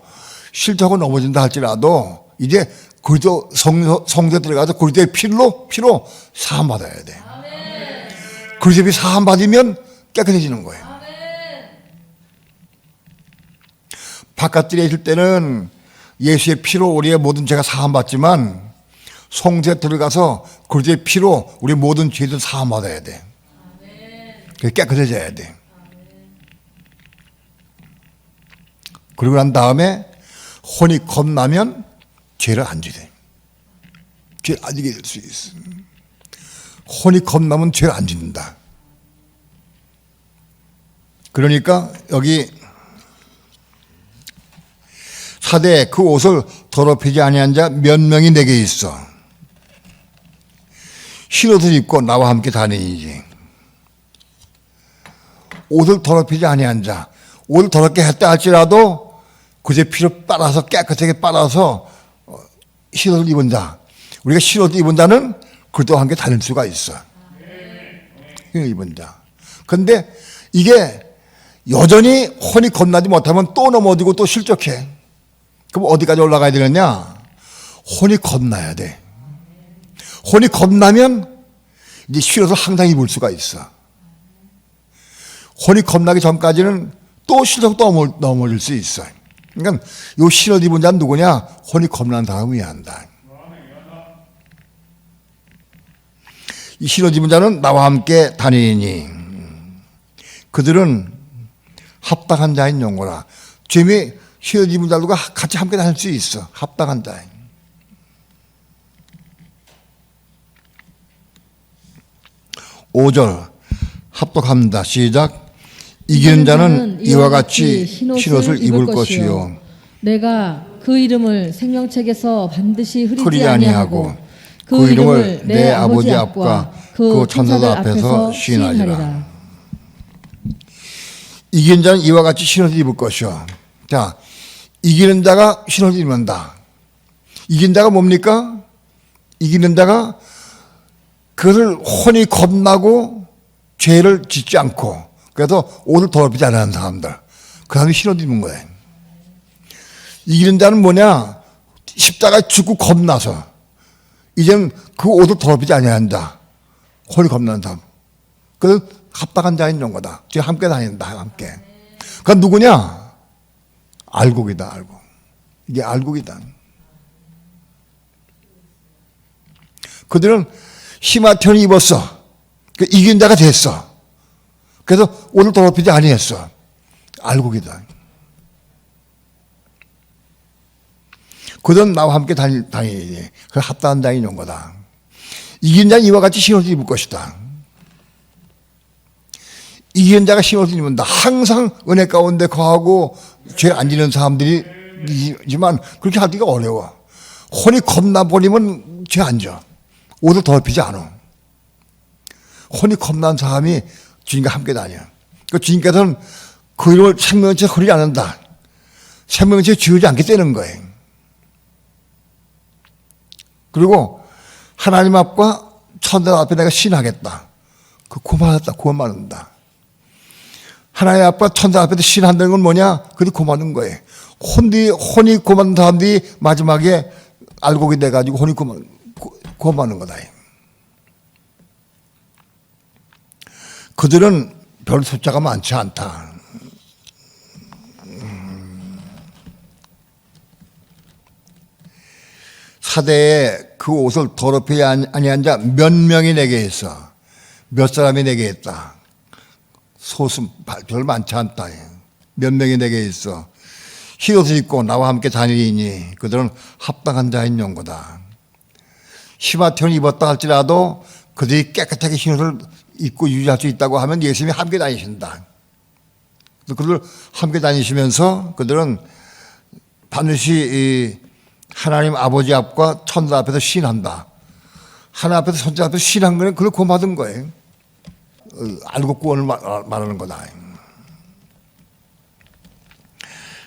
실족하고 넘어진다 할지라도 이제 그리스도 성도에 들어가서 그리스도의 피로 사함받아야 돼. 그리스도의 사함받으면 깨끗해지는 거예요. 바깥들에 있을 때는 예수의 피로 우리의 모든 죄가 사함받지만, 성소에 들어가서 그리스도의 피로 우리 모든 죄들 사함받아야 돼. 그래서 깨끗해져야 돼. 그리고 난 다음에 혼이 겁나면 죄를 안 지대. 죄를 안 지게 될 수 있어. 혼이 겁나면 죄를 안 짓는다. 그러니까 여기 사대 그 옷을 더럽히지 아니한 자 몇 명이 내게 있어. 흰 옷을 입고 나와 함께 다니지. 옷을 더럽히지 아니한 자, 옷을 더럽게 했다 할지라도 그제 피로 빨아서 깨끗하게 빨아서 흰 옷을 입은 자, 우리가 흰 옷을 입은 자는 그리스도와 함께 다닐 수가 있어. 흰 옷을 입은 자. 근데 이게 여전히 혼이 겁나지 못하면 또 넘어지고 또 실족해. 그럼 어디까지 올라가야 되느냐? 혼이 겁나야 돼. 혼이 겁나면 이제 흰옷을 항상 입을 수가 있어. 혼이 겁나기 전까지는 또 실족도 넘어질 수 있어. 그러니까 이 흰옷 입은 자는 누구냐? 혼이 겁난 사람을 위한다. 이 흰옷 입은 자는 나와 함께 다니니 그들은 합당한 자인 용고라. 죄미 흰옷 입은 자들과 같이 함께 다닐 수 있어. 합당한 자. 5절 합독합니다. 시작. 이기는 자는 이와 같이 흰옷을 입을 것이요. 내가 그 이름을 생명책에서 반드시 흐리지 흐리지 아니하고 아니하고 그 이름을 내 아버지 앞과 그 천사들 앞에서 시인하리라. 이기는 자는 이와 같이 신옷을 입을 것이요. 자, 이기는 자가 신옷을 입는다. 이긴 자가 뭡니까? 이기는 자가 그것을 혼이 겁나고 죄를 짓지 않고 그래서 옷을 더럽히지 않는 사람들. 그 사람이 신옷을 입는 거예요. 이기는 자는 뭐냐? 십자가에 죽고 겁나서 이제는 그 옷을 더럽히지 아니하는 자. 혼이 겁나는 사람. 그래서 합당한 자인 용거다. 지금 함께 다닌다. 함께. 그건 누구냐? 알곡이다. 알곡. 이게 알곡이다. 그들은 히마티온을 입었어. 이긴 자가 됐어. 그래서 옷을 더럽히지 아니했어. 알곡이다. 그들은 나와 함께 다니니 그 합당한 자인 용거다. 이긴 자는 이와 같이 신옷을 입을 것이다. 이긴 자가 신옷을 입는다. 항상 은혜 가운데 거하고 죄 안 지는 사람들이지만 그렇게 하기가 어려워. 혼이 겁나 버리면 죄 안 져. 옷을 더럽히지 않아. 혼이 겁난 사람이 주님과 함께 다녀. 그 주님께서는 그 이름을 생명체 흐리지 않는다. 생명체 지우지 않게 되는 거예요. 그리고 하나님 앞과 천사 앞에 내가 신하겠다. 그 고만하다. 고만한다. 하나님 앞과 천사 앞에서 신한다는 건 뭐냐? 그게 고만한 거예요. 혼이 고만한 사람들이 마지막에 알곡이 돼가지고 혼이 고만한 거다. 그들은 별 숫자가 많지 않다. 사대에 그 옷을 더럽히지 아니한 자 몇 명이 내게 있어. 몇 사람이 내게 있다. 소수 별 많지 않다. 몇 명이 내게 있어. 흰옷을 입고 나와 함께 다니니 그들은 합당한 자인 용거다. 히마티온을 입었다 할지라도 그들이 깨끗하게 흰옷을 입고 유지할 수 있다고 하면 예수님이 함께 다니신다. 그들 함께 다니시면서 그들은 반드시 하나님 아버지 앞과 천사 앞에서 신한다. 하나님 앞에서 천사 앞에서 신한 거는 그걸 고받은 거예요. 알고 구원을 말하는 거다.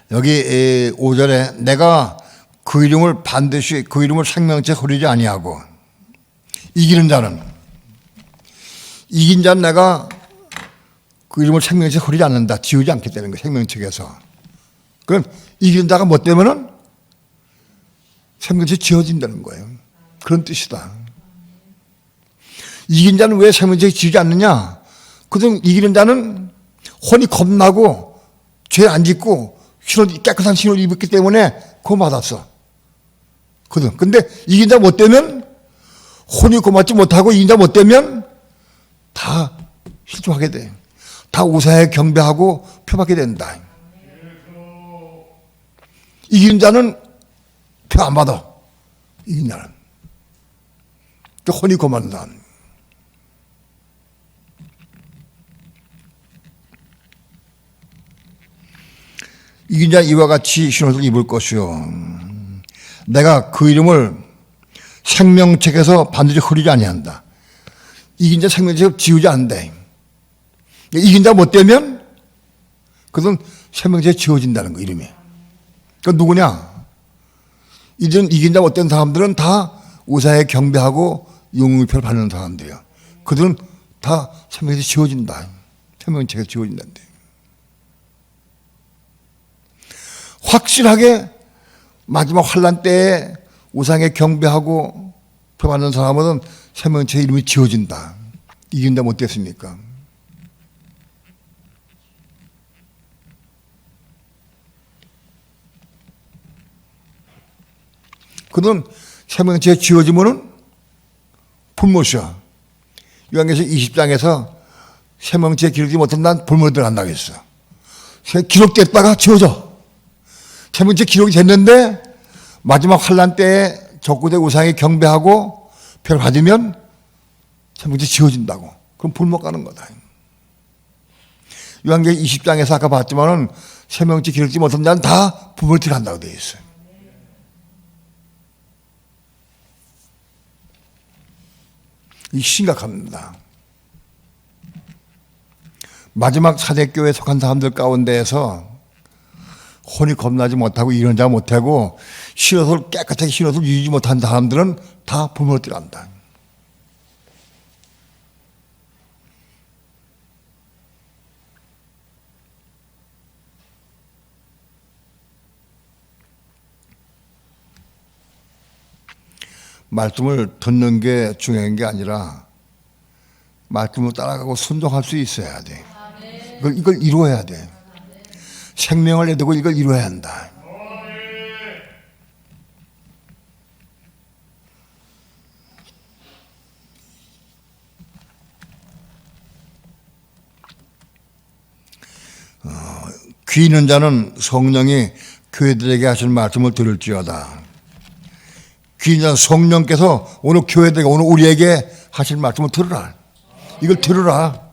여기 5절에 내가 그 이름을 반드시 그 이름을 생명체 흐리지 아니하고 이기는 자는 이긴 자는 내가 그 이름을 생명체 흐리지 않는다. 지우지 않게 되는 거예요. 생명책에서. 그럼 이기는 자가 뭐 때문은 생명체 지워진다는 거예요. 그런 뜻이다. 이긴 자는 왜 생명체 지우지 않느냐? 그중 이기는 자는 혼이 겁나고 죄 안 짓고 깨끗한 신을 입었기 때문에 그거 받았어. 근데 이긴 자 못 되면 혼이 고맙지 못하고 이긴 자 못 되면 다 실족하게 돼. 다 우사에 경배하고 표받게 된다. 이긴 자는 표 안 받아. 이긴 자는. 혼이 고만 사람. 이긴 자는 이와 같이 신옷을 입을 것이요. 내가 그 이름을 생명책에서 반드시 흐리지 아니한다. 이긴 자 생명책을 지우지 않는데. 이긴 자 못 되면 그건 생명책에 지워진다는 거, 이름이. 그건 누구냐? 이긴 자 못 된 사람들은 다 우사에 경배하고 용의표를 받는 사람들이야. 그들은 다 생명책에 지워진다. 생명책에 지워진다는데. 확실하게 마지막 환란 때에 우상에 경배하고 표받는 사람은 생명체 이름이 지워진다. 이긴다 못됐습니까? 그는 생명체에 지워지면은 불못이야. 요한계시록 20장에서 생명체에 기록되지 못한 난 불못에 들어간다고 했어. 기록됐다가 지워져. 생명체 기록이 됐는데 마지막 환란 때에 적구대 우상에 경배하고 표를 받으면 생명체 지워진다고. 그럼 불못 가는 거다. 요한계시록 20장에서 아까 봤지만은 생명체 기록되지 못한 자는 다 불못에 들어간다고 되어 있어요. 이 심각합니다. 마지막 사대교회에 속한 사람들 가운데에서 혼이 겁나지 못하고 이런 자 못하고 신옷을 깨끗하게 신옷을 유지 못한 사람들은 다 부모로 들어간다. 말씀을 듣는 게 중요한 게 아니라 말씀을 따라가고 순종할 수 있어야 돼. 이걸 이루어야 돼. 생명을 내두고 이걸 이루어야 한다. 귀 있는 자는 성령이 교회들에게 하신 말씀을 들을지어다. 귀 있는 자는 성령께서 오늘 교회들에게 오늘 우리에게 하실 말씀을 들으라. 이걸 들으라.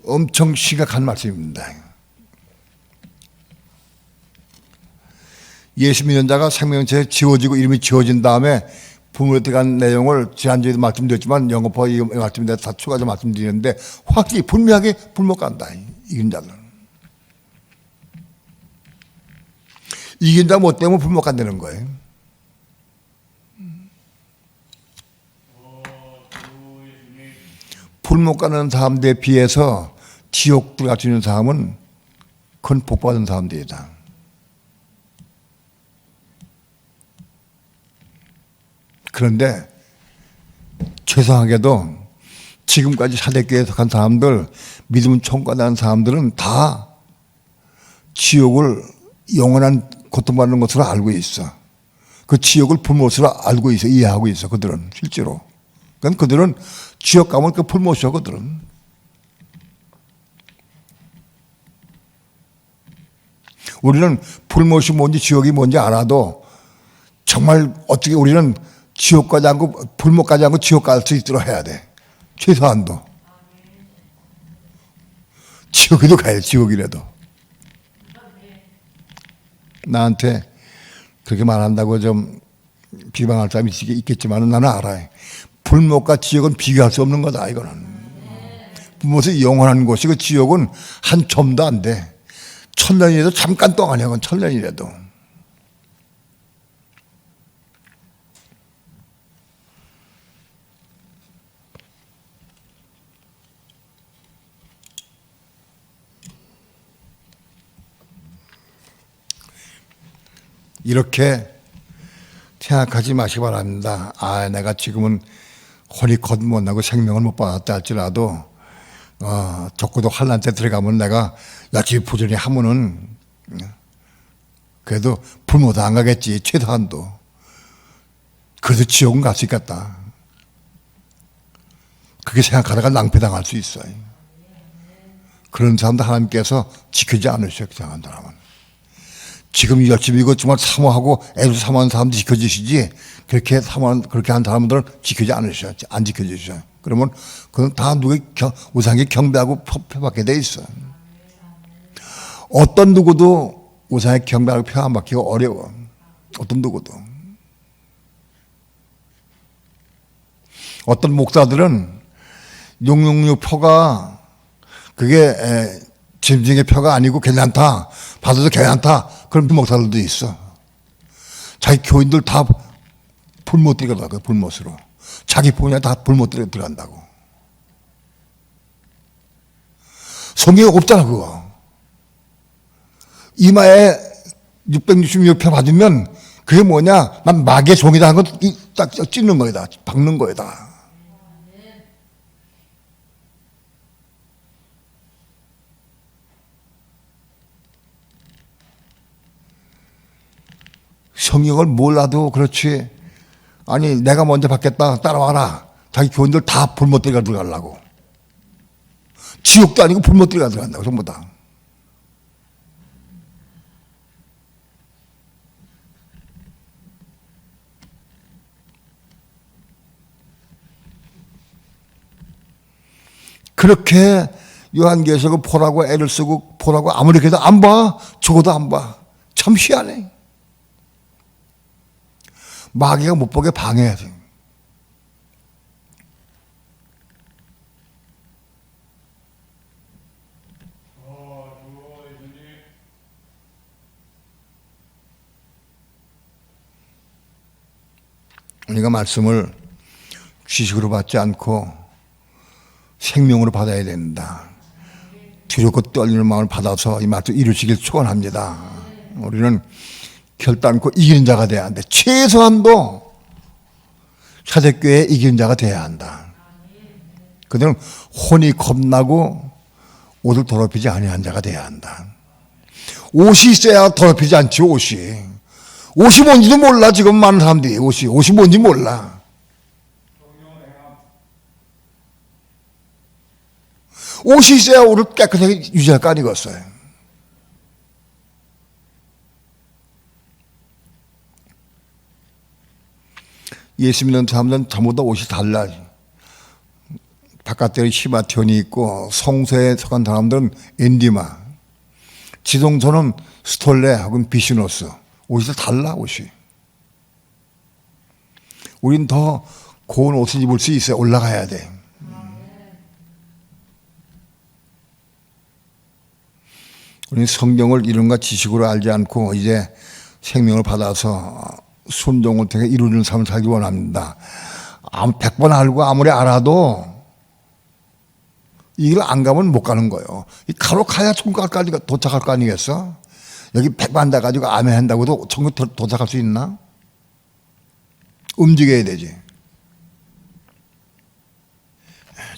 엄청 심각한 말씀입니다. 예수 믿는 자가 생명체에 지워지고 이름이 지워진 다음에 부모에 들어간 내용을 지난주에도 말씀드렸지만 영어파 이 말씀인데 다 추가해서 말씀드리는데 확실히 분명하게 불못 간다. 이긴 자는. 이긴 자 못 되면 불못 간다는 거예요. 불못 가는 사람들에 비해서 지옥 들어갈 수 있는 사람은 그건 복받은 사람들이다. 그런데 죄송하게도 지금까지 사대교회에 속한 사람들, 믿음을 총괄하는 사람들은 다 지옥을 영원한 고통받는 것으로 알고 있어. 그 지옥을 불못으로 알고 있어. 이해하고 있어. 그들은 실제로. 그러니까 그들은 지옥 가면 그 불못이야. 그들은. 우리는 불못이 뭔지 지옥이 뭔지 알아도 정말 어떻게 우리는 지옥 가지 않고 불못 가지 않고 지옥 갈 수 있도록 해야 돼. 최소한도. 지옥에도 가야 지옥이라도. 나한테 그렇게 말한다고 좀 비방할 사람이 있겠지만 나는 알아요. 불못과 지옥은 비교할 수 없는 거다. 이거는. 불못이 영원한 곳이고 지옥은 한 점도 안 돼. 천년이라도 잠깐 동안이야. 그건 천년이라도. 이렇게 생각하지 마시기 바랍니다. 아, 내가 지금은 혼이 거듭나고 생명을 못 받았다 할지라도 적고도 환난 때 들어가면 내가 열심히 부지런히 하면은 그래도 불못 안 가겠지. 최소한도. 그래도 지옥은 갈 수 있겠다. 그렇게 생각하다가 낭패당할 수 있어요. 그런 사람도 하나님께서 지키지 않으셔요. 그 생각한 사람은. 지금 열심히 이거 정말 사모하고 애를 사모하는 사람도 지켜주시지 그렇게 한 사람들은 지키지 않으셔요. 안 지켜주셔요. 그러면 그건 다 누구의 우상에게 경배하고 표받게 돼 있어. 어떤 누구도 우상에 경배하고 표 안 받기가 어려워. 어떤 누구도. 어떤 목사들은 666 표가 그게 짐승의 표가 아니고 괜찮다. 받아도 괜찮다. 그런 목사들도 있어. 자기 교인들 다 불못 들어가고 불못으로. 자기 부모님 다 불못 들어간다고. 성경에 없잖아 그거. 이마에 666표 받으면 그게 뭐냐. 난 마귀의 종이다 하는 건 딱 찢는 거다. 박는 거다. 성경을 몰라도 그렇지. 아니 내가 먼저 받겠다. 따라와라. 자기 교인들 다 불못 들어가려고. 지옥도 아니고 불못 들어간다고 전부 다. 그렇게 요한계시록을 보라고 애를 쓰고 보라고 아무리 해도 안 봐. 죽어도 안 봐. 참 희한해. 마귀가 못 보게 방해해야 돼. 우리가 말씀을 지식으로 받지 않고 생명으로 받아야 된다. 두렵고 떨리는 마음을 받아서 이 말씀 이루시길 축원합니다. 우리는 결단코 이기는 자가 돼야 한다. 최소한도 사대교회에 이기는 자가 돼야 한다. 그들은 혼이 겁나고 옷을 더럽히지 아니한 자가 돼야 한다. 옷이 있어야 더럽히지 않지. 옷이 뭔지도 몰라. 지금 많은 사람들이 옷이 뭔지 몰라. 옷이 있어야 옷을 깨끗하게 유지할 거 아니겠어요. 예수 믿는 사람들은 전부 다 옷이 달라. 바깥에 히마티온이 있고 성소에 속한 사람들은 엔디마, 지동소는 스톨레 혹은 비시노스. 옷이 다 달라. 옷이. 우린 더 고운 옷을 입을 수 있어야 올라가야 돼. 우리는 성경을 이론과 지식으로 알지 않고 이제 생명을 받아서 순종을 통해 이루는 삶을 살기 원합니다. 100번 알고 아무리 알아도 이 길 안 가면 못 가는 거예요. 이 가로 가야 천국까지 도착할 거 아니겠어? 여기 100만 다 가지고 아멘 한다고 해도 천국 도착할 수 있나? 움직여야 되지.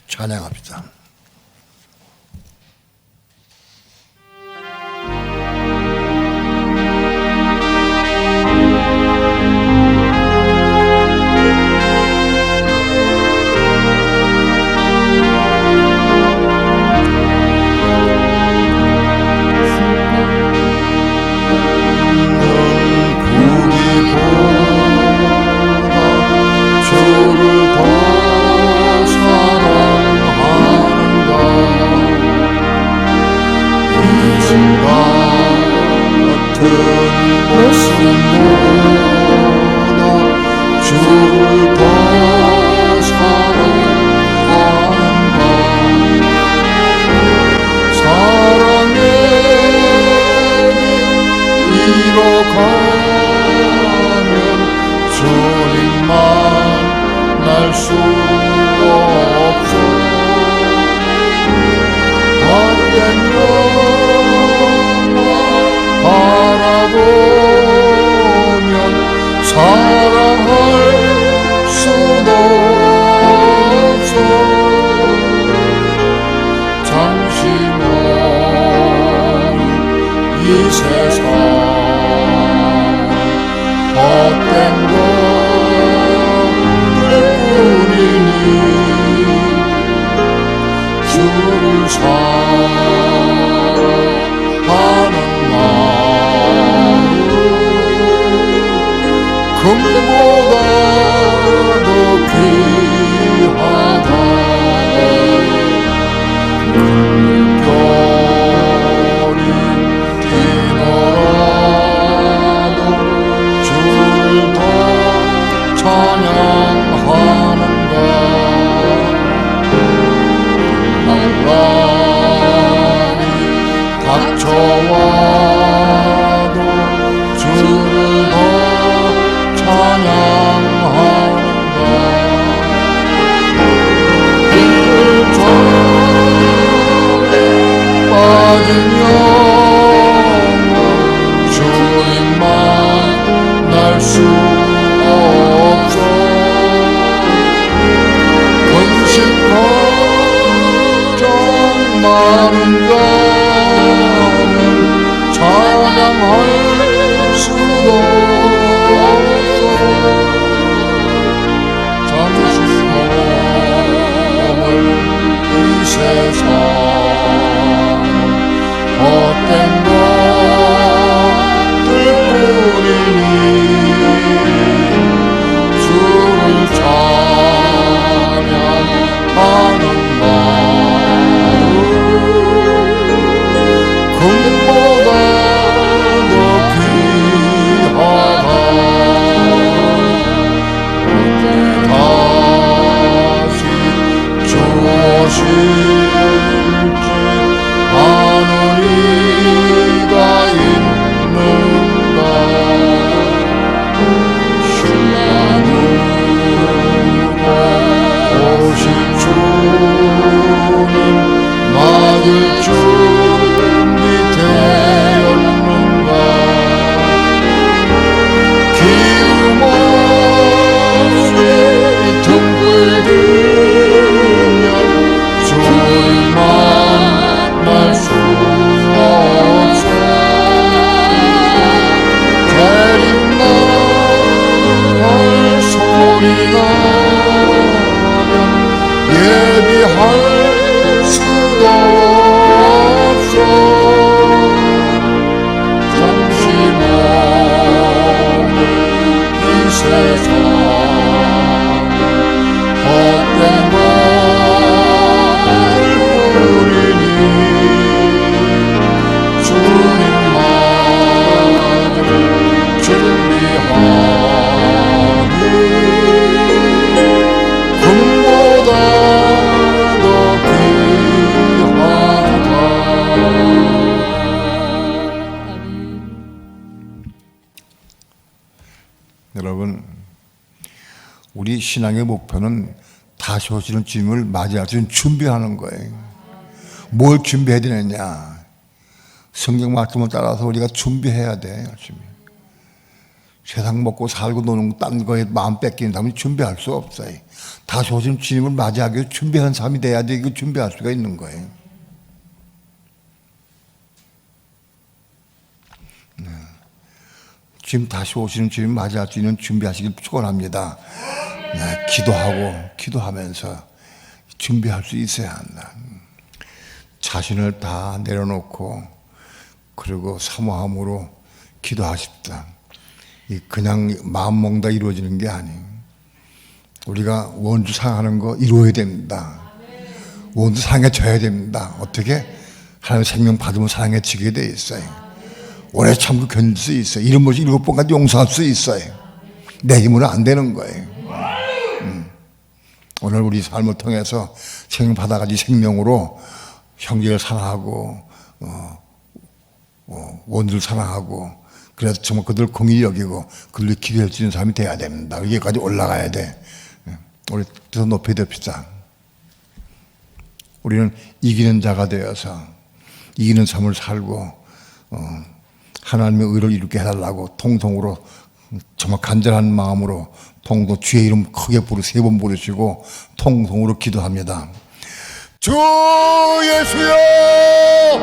찬양합시다. 다시 조시 여러분, 우리 신앙의 목표는 다시 오시는 주님을 맞이할 수 있는 준비하는 거예요. 뭘 준비해야 되느냐? 성경 말씀을 따라서 우리가 준비해야 돼, 열심히. 세상 먹고 살고 노는 거, 딴 거에 마음 뺏기는 사람이 준비할 수 없어요. 다시 오시는 주님을 맞이하기 위해 준비하는 사람이 돼야 돼. 이거 준비할 수가 있는 거예요. 지금 다시 오시는 주님을 맞이할 수 있는 준비하시길 축원합니다. 기도하면서 준비할 수 있어야 한다. 자신을 다 내려놓고 그리고 사모함으로 기도하십다. 그냥 마음 먹다 이루어지는 게 아니에요. 우리가 원수 상하는 거 이루어야 됩니다. 원수 상해져야 됩니다. 어떻게? 하나님의 생명 받으면 상해지게 돼 있어요. 오래 참고 견딜 수 있어요. 7번까지 용서할 수 있어요. 내 힘으로 안 되는 거예요. 오늘 우리 삶을 통해서 생명 받아가지고 생명으로 형제를 사랑하고 원수를 사랑하고 그래서 정말 그들 공의 여기고 그들을 기도할 수 있는 사람이 돼야 됩니다. 여기까지 올라가야 돼. 우리 더 높이 됩시다. 우리는 이기는 자가 되어서 이기는 삶을 살고 하나님의 의를 이루게 해달라고 통성으로 정말 간절한 마음으로 통성 주의 이름 크게 3번 부르시고 통성으로 기도합니다. 주 예수여